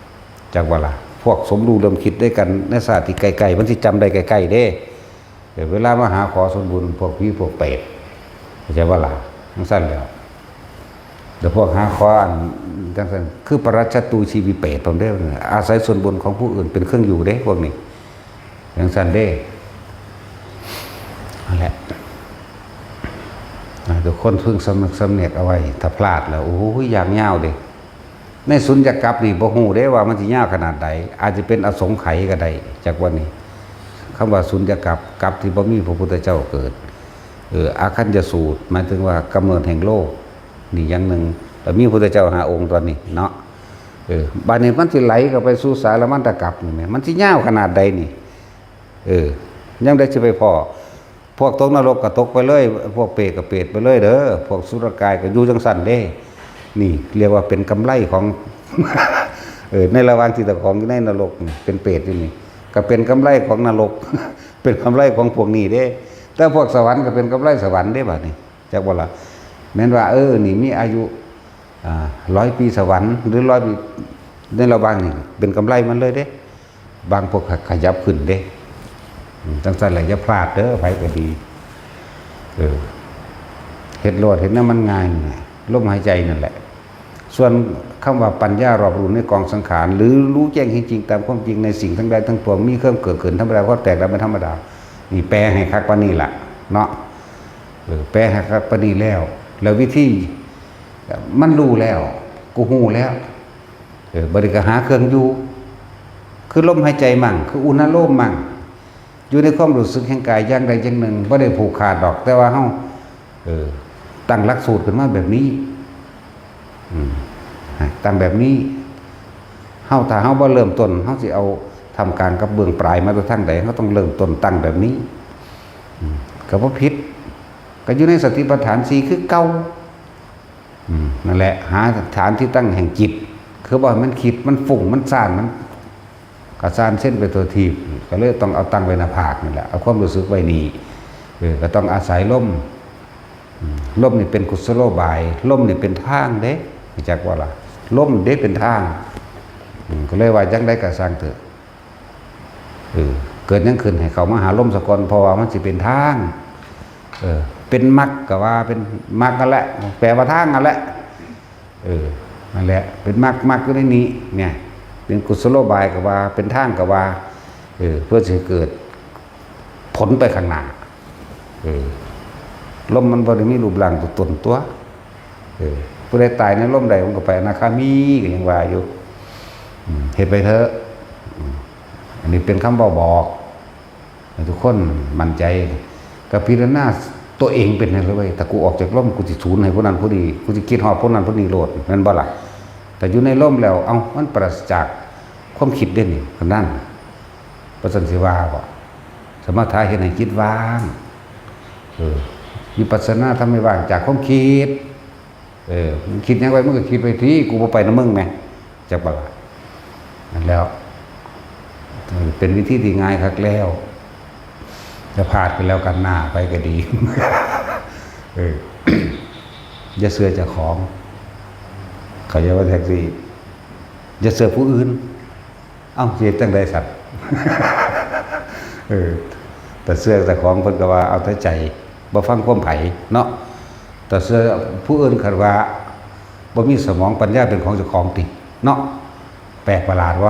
ำจักว่าล่ะพวกสมรู้ร่วมคิดด้วยกันในศาสตร์ที่ไกลๆมันสิจำได้ไกลๆเด้เวลามาหาขอส่วนบุญพวกผีพวกเปรตเข้าใจว่าล่ะทั้งสั้นแล้ว เดี๋ยวพวกหาข้ออันจังซั่นคือปรัชตูชีวิเปตผมได้อาศัยส่วนบุญของผู้อื่นเป็นเครื่องอยู่เด้พวกนี้จังซั่นเด้นั่นแหละทุกคนเพิ่งสำนึกสำเนียกเอาไว้ถ้าพลาดแล้วโอ้ยอย่างยาวเด้ในสุญญากรรมนี่บ่ฮู้เด้ว่ามันสิยาวขนาดใดอาจจะเป็นอสงไขยก็ได้จากวันนี้คำว่าสุญญากรรมกับที่บ่มีพระพุทธเจ้าเกิดอาคัญญสูตรหมายถึงว่ากำเนิดแห่งโลกนี่อย่างหนึ่งแต่มีพระพุทธเจ้า5 องค์ตอนนี้เนาะบัดนี้มันสิไหลเข้าไปสู่สารมัณฑกัปนี่แม่มันสิยาวขนาดใดนี่ยังได้สิไปพอพวกตกนรกก็ตกไปเลยพวกเปรตก็เปรตไปเลยเด้อพวกสุรกายก็อยู่จังซั่นเด้นี่เรียกว่าเป็นกำไรของ ในระหว่างที่ตะของอยู่ในนรกนี่เป็นเปรตอยู่นี่ก็เป็นกำไรของนรก เป็นกำไรของพวกนี้เด้แต่พวกสวรรค์ก็เป็นกำไรสวรรค์เด้บัดนี้จักบ่ล่ะแม้นว่านี่มีอายุ100 ปีสวรรค์หรือ100 ปีในระหว่างนี่เป็นกำไรมันเลยเด้บางพวกขยับขึ้นเด้จังซั่นแหละอย่าพลาดเด้อไผก็ดีเฮ็ดโลดเฮ็ดนั้นมันง่ายลมหายใจนั่นแหละส่วนคำว่าปัญญารอบรู้ในกองสังขารหรือรู้แจ้งจริงๆตามความจริงในสิ่งทั้งใดทั้งปวงมีเครื่องเกิดขึ้นธรรมดาก็แตกดับเป็นธรรมดานี่แปลให้คักปานนี้ล่ะเนาะแปลให้คักปานนี้แล้ววิธีมันรู้แล้วกูฮู้แล้วบริกรหาเครื่องอยู่คือลมหายใจมั่งคืออุณโลมมั่งอยู่ในความรู้สึกแห่งกายอย่างใดอย่างหนึ่งบ่ได้ผูกขาดดอกแต่ว่าเฮาตั้งหลักสูตรขึ้นมาแบบนี้ตั้งแบบนี้ถ้าเฮาบ่เริ่มต้นเฮาสิเอาทำการกับเบื้องปลายมาตัวทางใดเฮาต้องเริ่มต้นตั้งแบบนี้ก็บ่ผิดก็อยู่ในสติปัฏฐาน4คือเก่านั่นแหละหาฐานที่ตั้งแห่งจิตคือว่ามันคิดมันฟุ้งมันซ่านมันกระซ่านเส้นไปตัวทีบก็เลยต้องเอาตั้งไว้หน้าผากนี่แหละเอาความรู้สึกไว้นี่ก็ต้องอาศัยลมนี่เป็นกุศโลบายลมนี่เป็นทางเด้จักว่าล่ะลมเด้เป็นทางก็เลยว่าจังได้ก็สร้างเถอะเกิดยังขึ้นให้เขามาหาลมสะกอนเพราะว่ามันสิเป็นทางเป็นมรรคก็ว่าเป็นมรรคนั่นแหละแปลว่าทางนั่นแหละนั่นแหละเป็นมรรคอยู่ในนี้เนี่ยเป็นกุศโลบายก็ว่าเป็นทางก็ว่าเพื่อจะเกิดผลไปข้างหน้าลมมันบ่ได้มีรูปร่างตัวตนตัวผู้ใดตายในลมใดมันก็ไปอนาคามีก็ยังว่าอยู่เฮ็ดไปเถอะอันนี้เป็นคำบอกให้ทุกคนมั่นใจกับพิจารณาตัวเองเป็นไงเลยแต่กูออกจากลมกูสิสูญให้ผู้นั้นผู้นี้กูสิคิดฮอดผู้นั้นผู้นี้โลดนั่นบ่ล่ะแต่อยู่ในลมแล้วมันปราศจากความคิดเด่นคนนั้นประสันสิว่าบ่สมถะเฮ็ดให้จิตว่างวิปัสสนาทำให้ว่างจากความคิดมันคิดยังไงมึงก็คิดไปที่กูบ่ไปนำมึงแม่จักบ่ล่ะนั่นแล้วเป็นวิธีที่ง่ายคักแล้วจะพลาดไปแล้วกันหน้าไปก็ดี อย่าเสือเจ้าของเขาจะว่าแท็กซี่อย่าเสือผู้อื่นเสียตั้งใดสัตว์ แต่เสือเจ้าของเพิ่นก็ว่าเอาแต่ใจบ่ฟังความไผเนาะแต่เสือผู้อื่นคันว่าบ่มีสมองปัญญาเป็นของเจ้าของติเนาะแปลกประหลาดวะ